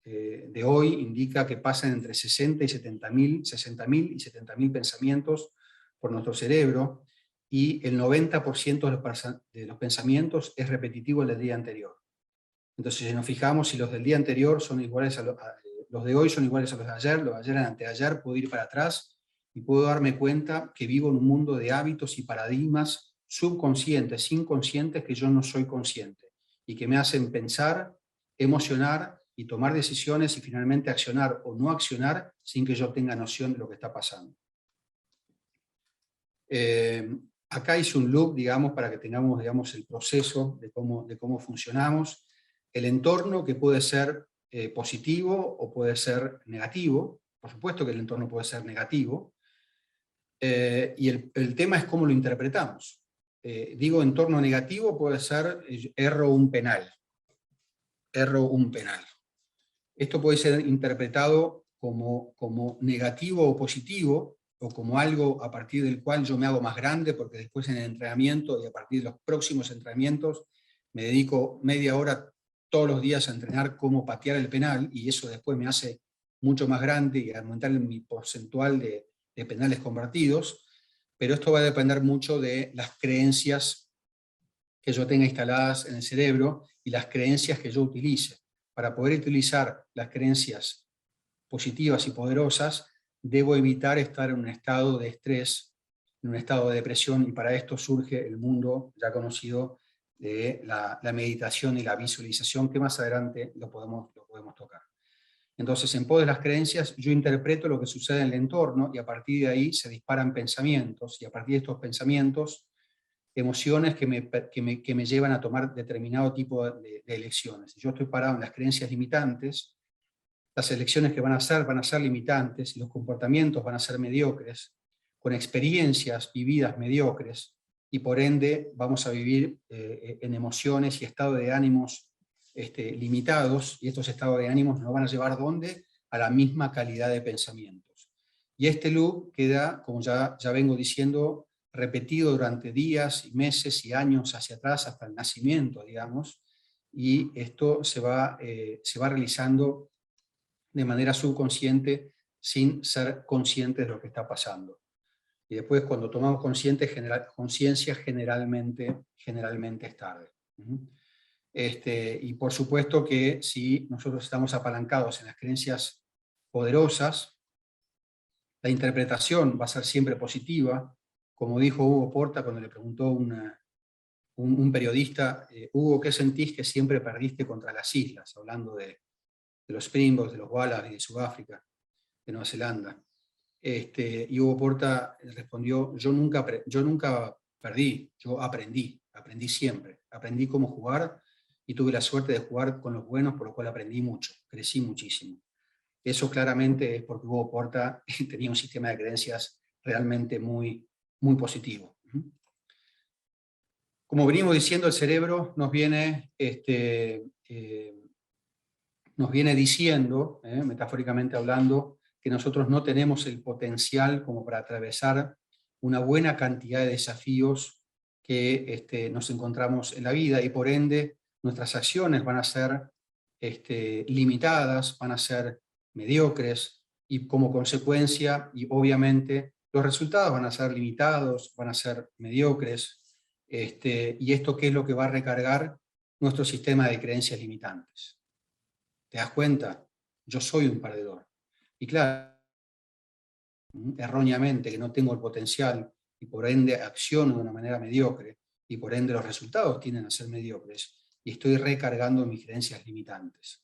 S2: de hoy indica que pasan entre 60 y 70.000 pensamientos por nuestro cerebro, y el 90% de los pensamientos es repetitivo el del día anterior. Entonces, si nos fijamos, si los del día anterior son iguales los de hoy son iguales a los de ayer eran anteayer, puedo ir para atrás y puedo darme cuenta que vivo en un mundo de hábitos y paradigmas subconscientes, inconscientes, que yo no soy consciente, y que me hacen pensar, emocionar y tomar decisiones, y finalmente accionar o no accionar sin que yo tenga noción de lo que está pasando. Acá hice un loop, digamos, para que tengamos, digamos, el proceso de cómo funcionamos. El entorno, que puede ser positivo o puede ser negativo. Por supuesto que el entorno puede ser negativo. Y el tema es cómo lo interpretamos. Digo entorno negativo, puede ser erro un penal. Erro un penal. Esto puede ser interpretado como negativo o positivo, o como algo a partir del cual yo me hago más grande, porque después en el entrenamiento y a partir de los próximos entrenamientos me dedico media hora todos los días a entrenar cómo patear el penal, y eso después me hace mucho más grande y aumentar mi porcentual de penales convertidos. Pero esto va a depender mucho de las creencias que yo tenga instaladas en el cerebro y las creencias que yo utilice. Para poder utilizar las creencias positivas y poderosas, debo evitar estar en un estado de estrés, en un estado de depresión, y para esto surge el mundo ya conocido de la meditación y la visualización, que más adelante lo podemos tocar. Entonces, en pos de las creencias, yo interpreto lo que sucede en el entorno, y a partir de ahí se disparan pensamientos, y a partir de estos pensamientos, emociones que me llevan a tomar determinado tipo de elecciones. Si yo estoy parado en las creencias limitantes, las elecciones que van a ser limitantes, y los comportamientos van a ser mediocres, con experiencias vividas mediocres, y por ende vamos a vivir en emociones y estados de ánimos limitados, y estos estados de ánimos nos van a llevar ¿dónde? A la misma calidad de pensamientos. Y este loop queda, como ya vengo diciendo, repetido durante días y meses y años hacia atrás, hasta el nacimiento, digamos, y esto se va realizando de manera subconsciente sin ser conscientes de lo que está pasando. Y después, cuando tomamos conciencia, generalmente es tarde. Y por supuesto que si nosotros estamos apalancados en las creencias poderosas, la interpretación va a ser siempre positiva. Como dijo Hugo Porta cuando le preguntó un periodista, Hugo, ¿qué sentís que siempre perdiste contra las islas? Hablando de los Springboks, de los Wallabies, de Sudáfrica, de Nueva Zelanda. Y Hugo Porta respondió, yo nunca perdí, yo aprendí siempre. Aprendí cómo jugar y tuve la suerte de jugar con los buenos, por lo cual aprendí mucho, crecí muchísimo. Eso claramente es porque Hugo Porta tenía un sistema de creencias realmente muy, muy positivo. Como venimos diciendo, el cerebro nos viene diciendo, metafóricamente hablando, que nosotros no tenemos el potencial como para atravesar una buena cantidad de desafíos que nos encontramos en la vida, y por ende nuestras acciones van a ser limitadas, van a ser mediocres, y como consecuencia, y obviamente, los resultados van a ser limitados, van a ser mediocres, y esto ¿qué es lo que va a recargar? Nuestro sistema de creencias limitantes. ¿Te das cuenta? Yo soy un perdedor. Y claro, erróneamente, que no tengo el potencial y por ende acciono de una manera mediocre y por ende los resultados tienden a ser mediocres y estoy recargando mis creencias limitantes.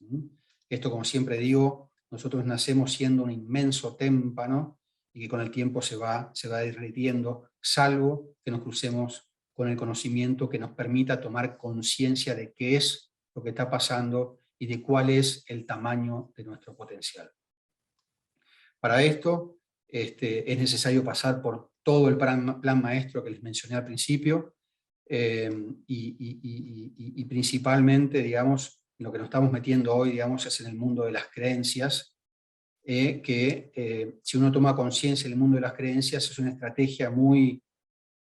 S2: Esto, como siempre digo, nosotros nacemos siendo un inmenso témpano y que con el tiempo se va derritiendo, salvo que nos crucemos con el conocimiento que nos permita tomar conciencia de qué es lo que está pasando y de cuál es el tamaño de nuestro potencial. Para esto es necesario pasar por todo el plan maestro que les mencioné al principio, y principalmente, digamos, lo que nos estamos metiendo hoy, digamos, es en el mundo de las creencias, que si uno toma conciencia del mundo de las creencias es una estrategia muy,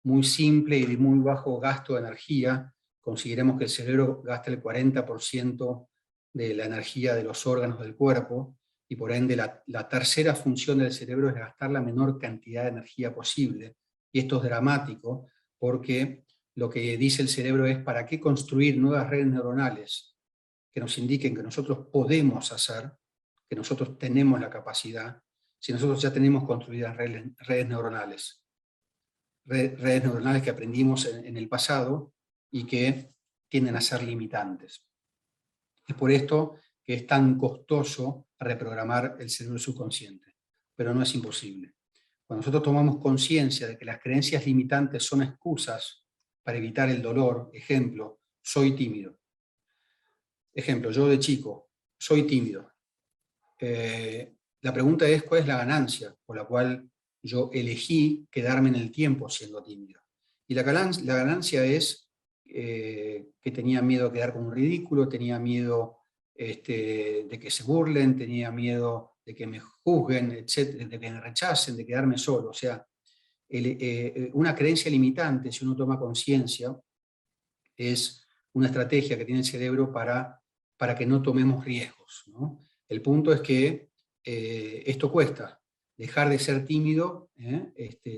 S2: muy simple y de muy bajo gasto de energía. Consideremos que el cerebro gasta el 40% de la energía de los órganos del cuerpo, y por ende la tercera función del cerebro es gastar la menor cantidad de energía posible. Y esto es dramático, porque lo que dice el cerebro es: ¿para qué construir nuevas redes neuronales que nos indiquen que nosotros podemos hacer, que nosotros tenemos la capacidad, si nosotros ya tenemos construidas redes neuronales? Redes neuronales que aprendimos en el pasado y que tienden a ser limitantes. Es por esto que es tan costoso reprogramar el cerebro subconsciente, pero no es imposible. Cuando nosotros tomamos conciencia de que las creencias limitantes son excusas para evitar el dolor, ejemplo, soy tímido. Ejemplo, yo de chico, soy tímido. La pregunta es: ¿cuál es la ganancia por la cual yo elegí quedarme en el tiempo siendo tímido? Y la ganancia es que tenía miedo a quedar como un ridículo, tenía miedo de que se burlen, tenía miedo de que me juzguen, etc., de que me rechacen, de quedarme solo. O sea, una creencia limitante, si uno toma conciencia, es una estrategia que tiene el cerebro para que no tomemos riesgos, ¿no? El punto es que esto cuesta. Dejar de ser tímido,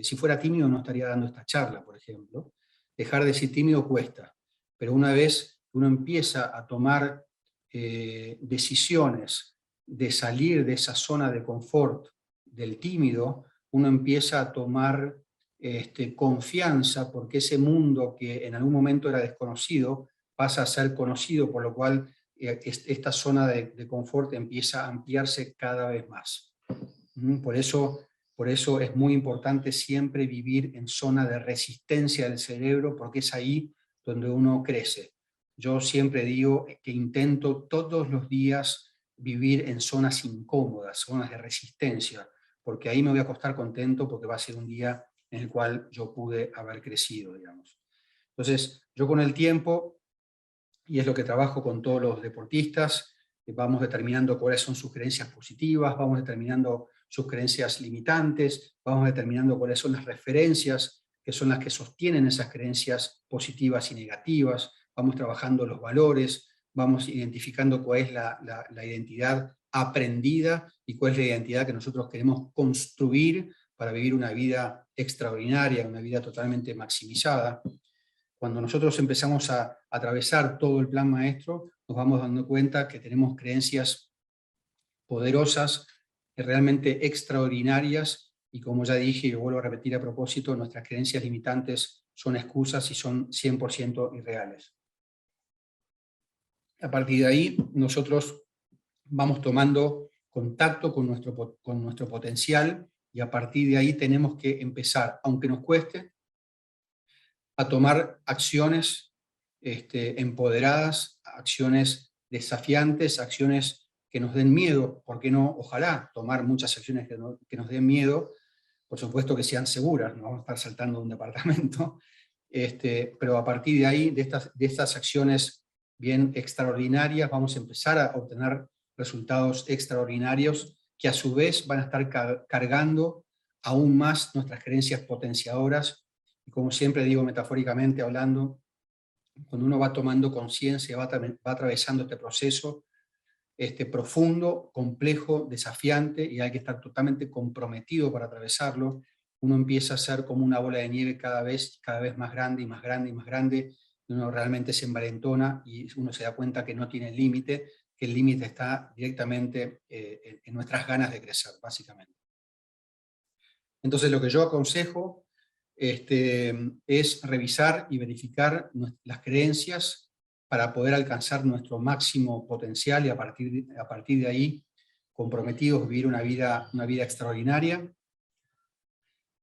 S2: si fuera tímido no estaría dando esta charla, por ejemplo. Dejar de ser tímido cuesta, pero una vez uno empieza a tomar decisiones de salir de esa zona de confort del tímido, uno empieza a tomar confianza, porque ese mundo que en algún momento era desconocido pasa a ser conocido, por lo cual esta zona de confort empieza a ampliarse cada vez más. Por eso es muy importante siempre vivir en zona de resistencia del cerebro, porque es ahí donde uno crece. Yo siempre digo que intento todos los días vivir en zonas incómodas, zonas de resistencia, porque ahí me voy a acostar contento, porque va a ser un día en el cual yo pude haber crecido, digamos. Entonces, yo con el tiempo, y es lo que trabajo con todos los deportistas, vamos determinando cuáles son sus creencias positivas, vamos determinando sus creencias limitantes, vamos determinando cuáles son las referencias, que son las que sostienen esas creencias positivas y negativas, vamos trabajando los valores, vamos identificando cuál es la identidad aprendida y cuál es la identidad que nosotros queremos construir para vivir una vida extraordinaria, una vida totalmente maximizada. Cuando nosotros empezamos a atravesar todo el plan maestro, nos vamos dando cuenta que tenemos creencias poderosas, realmente extraordinarias, y como ya dije y lo vuelvo a repetir a propósito, nuestras creencias limitantes son excusas y son 100% irreales. A partir de ahí, nosotros vamos tomando contacto con nuestro potencial, y a partir de ahí tenemos que empezar, aunque nos cueste, a tomar acciones empoderadas, acciones desafiantes, acciones que nos den miedo, ¿por qué no? Ojalá tomar muchas acciones que nos den miedo, por supuesto que sean seguras, no vamos a estar saltando de un departamento, pero a partir de ahí, de estas acciones bien extraordinarias, vamos a empezar a obtener resultados extraordinarios que a su vez van a estar cargando aún más nuestras creencias potenciadoras. Y como siempre digo, metafóricamente hablando, cuando uno va tomando conciencia, va atravesando este proceso profundo, complejo, desafiante, y hay que estar totalmente comprometido para atravesarlo, uno empieza a ser como una bola de nieve cada vez más grande y más grande y más grande, y uno realmente se envalentona y uno se da cuenta que no tiene límite, que el límite está directamente en nuestras ganas de crecer, básicamente. Entonces lo que yo aconsejo es revisar y verificar las creencias para poder alcanzar nuestro máximo potencial y a partir de ahí comprometidos vivir una vida extraordinaria.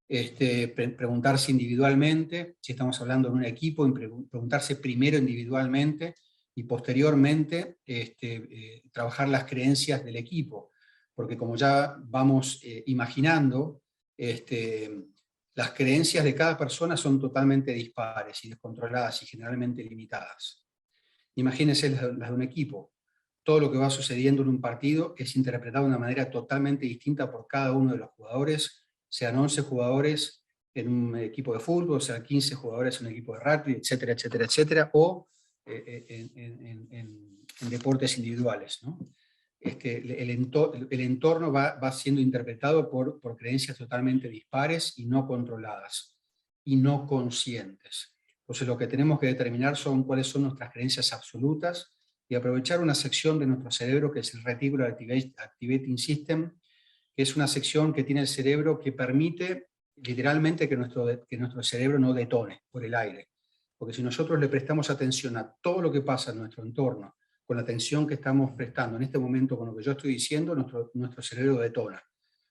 S2: Preguntarse individualmente, si estamos hablando en un equipo, preguntarse primero individualmente y posteriormente trabajar las creencias del equipo, porque como ya vamos imaginando, las creencias de cada persona son totalmente dispares y descontroladas y generalmente limitadas. Imagínense las de un equipo. Todo lo que va sucediendo en un partido es interpretado de una manera totalmente distinta por cada uno de los jugadores, sean 11 jugadores en un equipo de fútbol, sean 15 jugadores en un equipo de rugby, etcétera, etcétera, etcétera, o en deportes individuales, ¿no? El entorno va siendo interpretado por creencias totalmente dispares y no controladas, y no conscientes. Entonces lo que tenemos que determinar son cuáles son nuestras creencias absolutas, y aprovechar una sección de nuestro cerebro que es el Reticular Activating System, que es una sección que tiene el cerebro que permite literalmente que nuestro cerebro no detone por el aire. Porque si nosotros le prestamos atención a todo lo que pasa en nuestro entorno, con la atención que estamos prestando en este momento con lo que yo estoy diciendo, nuestro cerebro detona.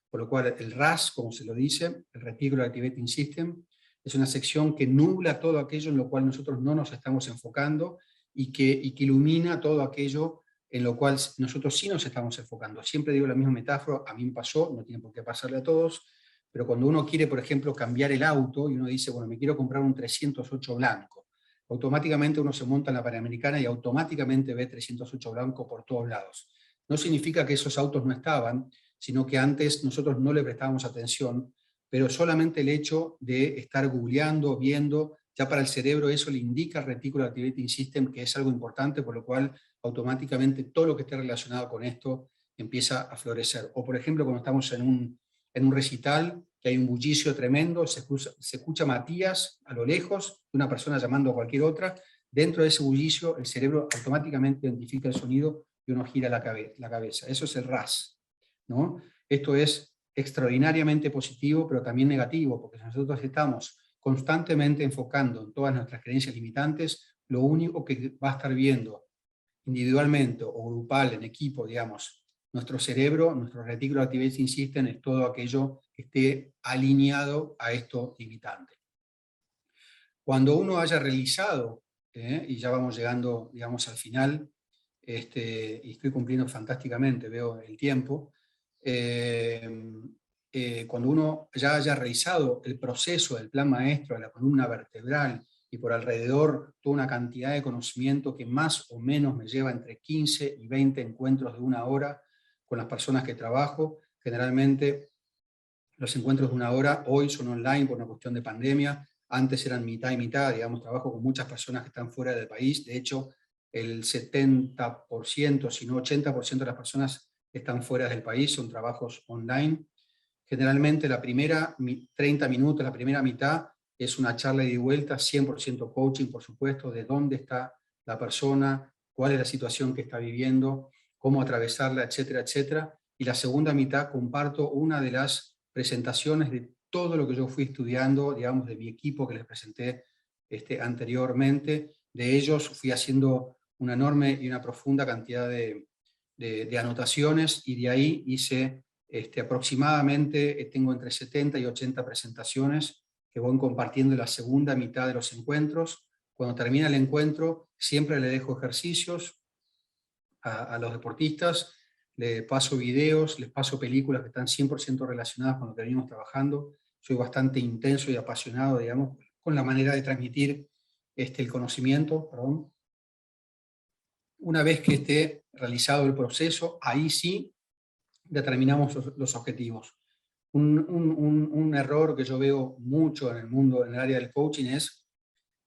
S2: Por lo cual el RAS, como se lo dice, el Reticular Activating System, es una sección que nubla todo aquello en lo cual nosotros no nos estamos enfocando y que ilumina todo aquello en lo cual nosotros sí nos estamos enfocando. Siempre digo la misma metáfora, a mí me pasó, no tiene por qué pasarle a todos, pero cuando uno quiere, por ejemplo, cambiar el auto y uno dice, bueno, me quiero comprar un 308 blanco, automáticamente uno se monta en la Panamericana y automáticamente ve 308 blanco por todos lados. No significa que esos autos no estaban, sino que antes nosotros no le prestábamos atención, pero solamente el hecho de estar googleando, viendo, ya para el cerebro eso le indica al Reticular Activating System que es algo importante, por lo cual automáticamente todo lo que esté relacionado con esto empieza a florecer. O por ejemplo, cuando estamos en un recital, que hay un bullicio tremendo, se escucha Matías a lo lejos, una persona llamando a cualquier otra, dentro de ese bullicio el cerebro automáticamente identifica el sonido y uno gira la cabeza. Eso es el RAS, ¿no? Esto es extraordinariamente positivo, pero también negativo, porque si nosotros estamos constantemente enfocando en todas nuestras creencias limitantes, lo único que va a estar viendo individualmente o grupal, en equipo, digamos, nuestro cerebro, nuestro Reticular Activating System, es todo aquello que esté alineado a esto limitante. Cuando uno haya realizado, y ya vamos llegando, digamos, al final, y estoy cumpliendo fantásticamente, veo el tiempo, cuando uno ya haya realizado el proceso del plan maestro de la columna vertebral y por alrededor toda una cantidad de conocimiento que más o menos me lleva entre 15 y 20 encuentros de 1 hora con las personas que trabajo, generalmente Los encuentros de 1 hora hoy son online por una cuestión de pandemia. Antes eran mitad y mitad, digamos, trabajo con muchas personas que están fuera del país. De hecho, el 70%, si no 80% de las personas que están fuera del país son trabajos online. Generalmente la primera 30 minutos, la primera mitad, es una charla ida y vuelta, 100% coaching, por supuesto, de dónde está la persona, cuál es la situación que está viviendo, cómo atravesarla, etcétera, etcétera. Y la segunda mitad comparto una de las presentaciones de todo lo que yo fui estudiando, digamos, de mi equipo que les presenté anteriormente. De ellos fui haciendo una enorme y una profunda cantidad de anotaciones, y de ahí hice aproximadamente, tengo entre 70 y 80 presentaciones que voy compartiendo en la segunda mitad de los encuentros. Cuando termina el encuentro, siempre le dejo ejercicios a los deportistas, les paso videos, les paso películas que están 100% relacionadas con lo que venimos trabajando. Soy bastante intenso y apasionado, digamos, con la manera de transmitir el conocimiento, perdón. Una vez que esté realizado el proceso, ahí sí determinamos los objetivos. Un error que yo veo mucho en el mundo, en el área del coaching, es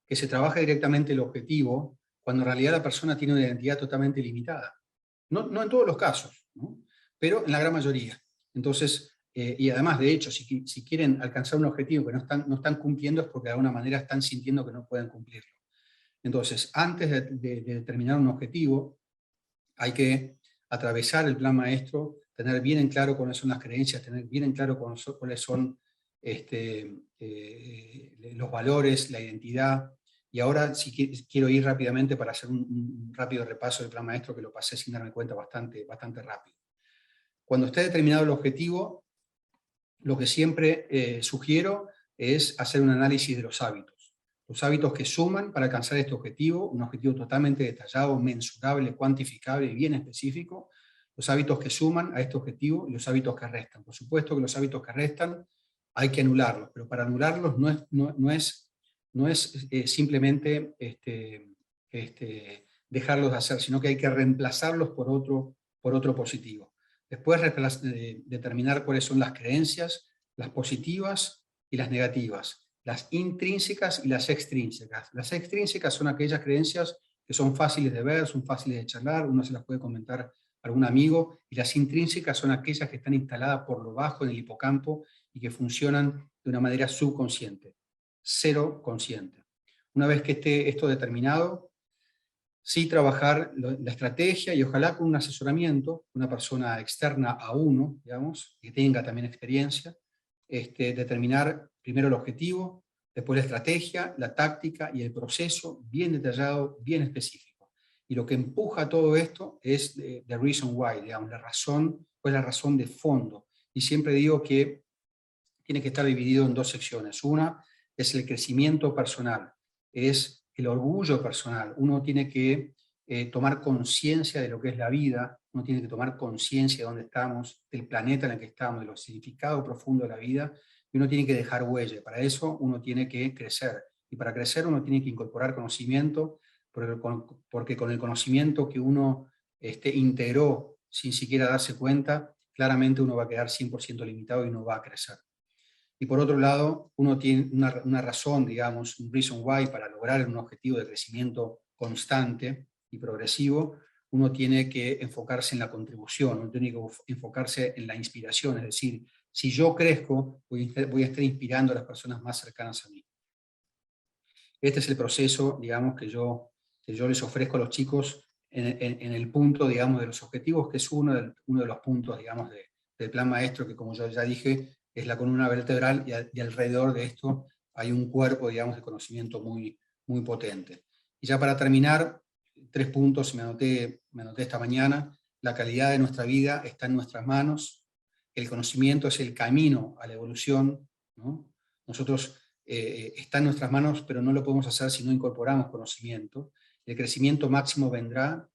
S2: que se trabaja directamente el objetivo, cuando en realidad la persona tiene una identidad totalmente limitada. No en todos los casos, ¿no? Pero en la gran mayoría. Entonces, y además, de hecho, si quieren alcanzar un objetivo que no están cumpliendo, es porque de alguna manera están sintiendo que no pueden cumplirlo. Entonces, antes de determinar un objetivo, hay que atravesar el plan maestro, tener bien en claro cuáles son las creencias, tener bien en claro cuáles son los valores, la identidad. Y ahora quiero ir rápidamente para hacer un rápido repaso del plan maestro, que lo pasé sin darme cuenta bastante rápido. Cuando esté determinado el objetivo, lo que siempre sugiero es hacer un análisis de los hábitos. Los hábitos que suman para alcanzar este objetivo, un objetivo totalmente detallado, mensurable, cuantificable y bien específico. Los hábitos que suman a este objetivo y los hábitos que restan. Por supuesto que los hábitos que restan hay que anularlos, pero para anularlos no es simplemente dejarlos de hacer, sino que hay que reemplazarlos por otro positivo. Después determinar cuáles son las creencias, las positivas y las negativas, las intrínsecas y las extrínsecas. Las extrínsecas son aquellas creencias que son fáciles de ver, son fáciles de charlar, uno se las puede comentar a algún amigo, y las intrínsecas son aquellas que están instaladas por lo bajo en el hipocampo y que funcionan de una manera subconsciente, cero consciente. Una vez que esté esto determinado, sí trabajar la estrategia y ojalá con un asesoramiento, una persona externa a uno, digamos, que tenga también experiencia, determinar primero el objetivo, después la estrategia, la táctica y el proceso bien detallado, bien específico. Y lo que empuja todo esto es the reason why, digamos, la razón, pues la razón de fondo. Y siempre digo que tiene que estar dividido en dos secciones. Una es el crecimiento personal, es el orgullo personal. Uno tiene que tomar conciencia de lo que es la vida, uno tiene que tomar conciencia de dónde estamos, del planeta en el que estamos, de los significados profundos de la vida, y uno tiene que dejar huella. Para eso uno tiene que crecer. Y para crecer uno tiene que incorporar conocimiento, porque con el conocimiento que uno integró sin siquiera darse cuenta, claramente uno va a quedar 100% limitado y no va a crecer. Y por otro lado, uno tiene una razón, digamos, un reason why para lograr un objetivo de crecimiento constante y progresivo. Uno tiene que enfocarse en la contribución, uno tiene que enfocarse en la inspiración, es decir, si yo crezco, voy a estar inspirando a las personas más cercanas a mí. Este es el proceso, digamos, que yo les ofrezco a los chicos en el punto, digamos, de los objetivos, que es uno de los puntos, digamos, del plan maestro, que como yo ya dije, es la columna vertebral, y alrededor de esto hay un cuerpo, digamos, de conocimiento muy, muy potente. Y ya para terminar, 3 puntos me anoté esta mañana. La calidad de nuestra vida está en nuestras manos. El conocimiento es el camino a la evolución, ¿no? Nosotros está en nuestras manos, pero no lo podemos hacer si no incorporamos conocimiento. El crecimiento máximo vendrá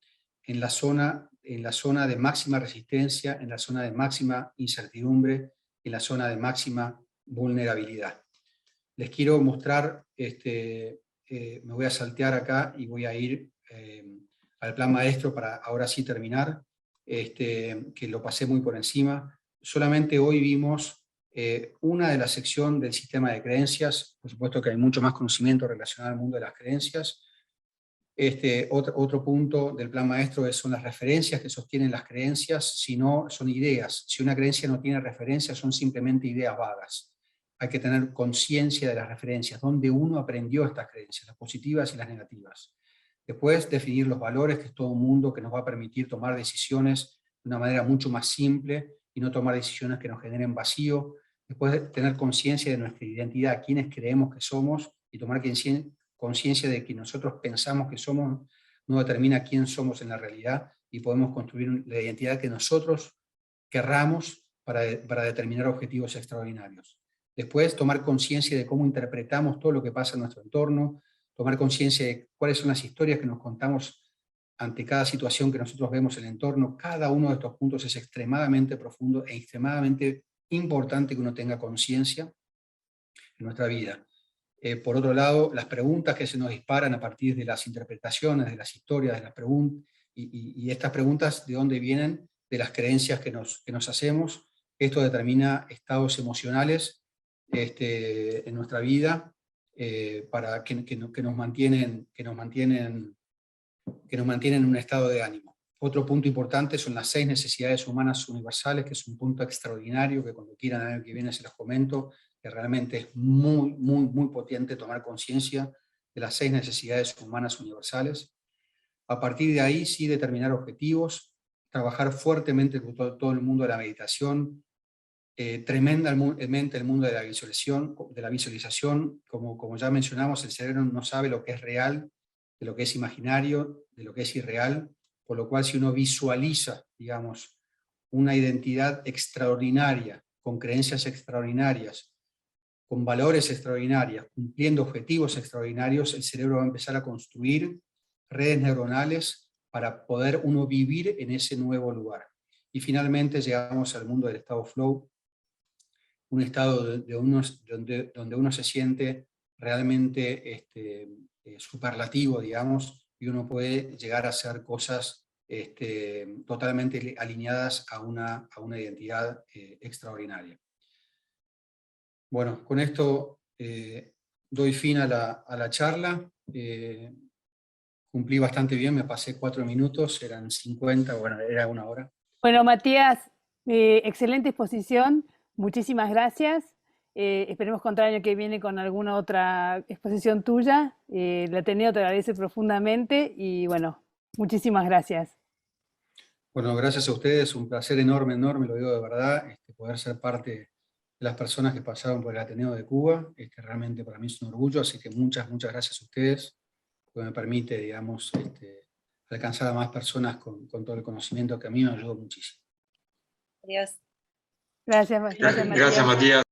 S2: en la zona de máxima resistencia, en la zona de máxima incertidumbre, en la zona de máxima vulnerabilidad. Les quiero mostrar, me voy a saltear acá y voy a ir al plan maestro para ahora sí terminar, que lo pasé muy por encima. Solamente hoy vimos Una de la sección del sistema de creencias, por supuesto que hay mucho más conocimiento relacionado al mundo de las creencias. Otro punto del plan maestro son las referencias que sostienen las creencias, si no son ideas. Si una creencia no tiene referencias, son simplemente ideas vagas. Hay que tener conciencia de las referencias, donde uno aprendió estas creencias, las positivas y las negativas. Después, definir los valores, que es todo un mundo que nos va a permitir tomar decisiones de una manera mucho más simple y no tomar decisiones que nos generen vacío. Después, tener conciencia de nuestra identidad, quiénes creemos que somos, y tomar conciencia de que nosotros pensamos que somos no determina quién somos en la realidad, y podemos construir la identidad que nosotros querramos para determinar objetivos extraordinarios. Después, tomar conciencia de cómo interpretamos todo lo que pasa en nuestro entorno, tomar conciencia de cuáles son las historias que nos contamos ante cada situación que nosotros vemos en el entorno. Cada uno de estos puntos es extremadamente profundo e extremadamente importante que uno tenga conciencia en nuestra vida. Por otro lado, las preguntas que se nos disparan a partir de las interpretaciones, de las historias, de las preguntas, y estas preguntas, ¿de dónde vienen? De las creencias que nos hacemos. Esto determina estados emocionales en nuestra vida, para que nos mantienen en un estado de ánimo. Otro punto importante son las 6 necesidades humanas universales, que es un punto extraordinario que cuando quieran el año que viene se los comento, que realmente es muy, muy, muy potente tomar conciencia de las 6 necesidades humanas universales. A partir de ahí, sí, determinar objetivos, trabajar fuertemente con todo el mundo de la meditación, tremendamente el mundo de la visualización. Como ya mencionamos, el cerebro no sabe lo que es real, de lo que es imaginario, de lo que es irreal, por lo cual si uno visualiza, digamos, una identidad extraordinaria, con creencias extraordinarias, con valores extraordinarios, cumpliendo objetivos extraordinarios, el cerebro va a empezar a construir redes neuronales para poder uno vivir en ese nuevo lugar. Y finalmente llegamos al mundo del estado flow, un estado donde uno se siente realmente superlativo, digamos, y uno puede llegar a hacer cosas totalmente alineadas a una identidad extraordinaria. Bueno, con esto doy fin a la charla. Cumplí bastante bien, me pasé 4 minutos, eran 50, bueno, era 1 hora.
S1: Bueno, Matías, excelente exposición, muchísimas gracias. Esperemos contar el año que viene con alguna otra exposición tuya. El Ateneo te agradece profundamente y bueno, muchísimas gracias.
S2: Bueno, gracias a ustedes, un placer enorme, enorme, lo digo de verdad, poder ser parte de las personas que pasaron por el Ateneo de Cuba. Realmente para mí es un orgullo, así que muchas, muchas gracias a ustedes, porque me permite, digamos, alcanzar a más personas con todo el conocimiento que a mí me ayudó muchísimo.
S3: Adiós.
S1: Gracias Matías.
S3: Gracias, Matías.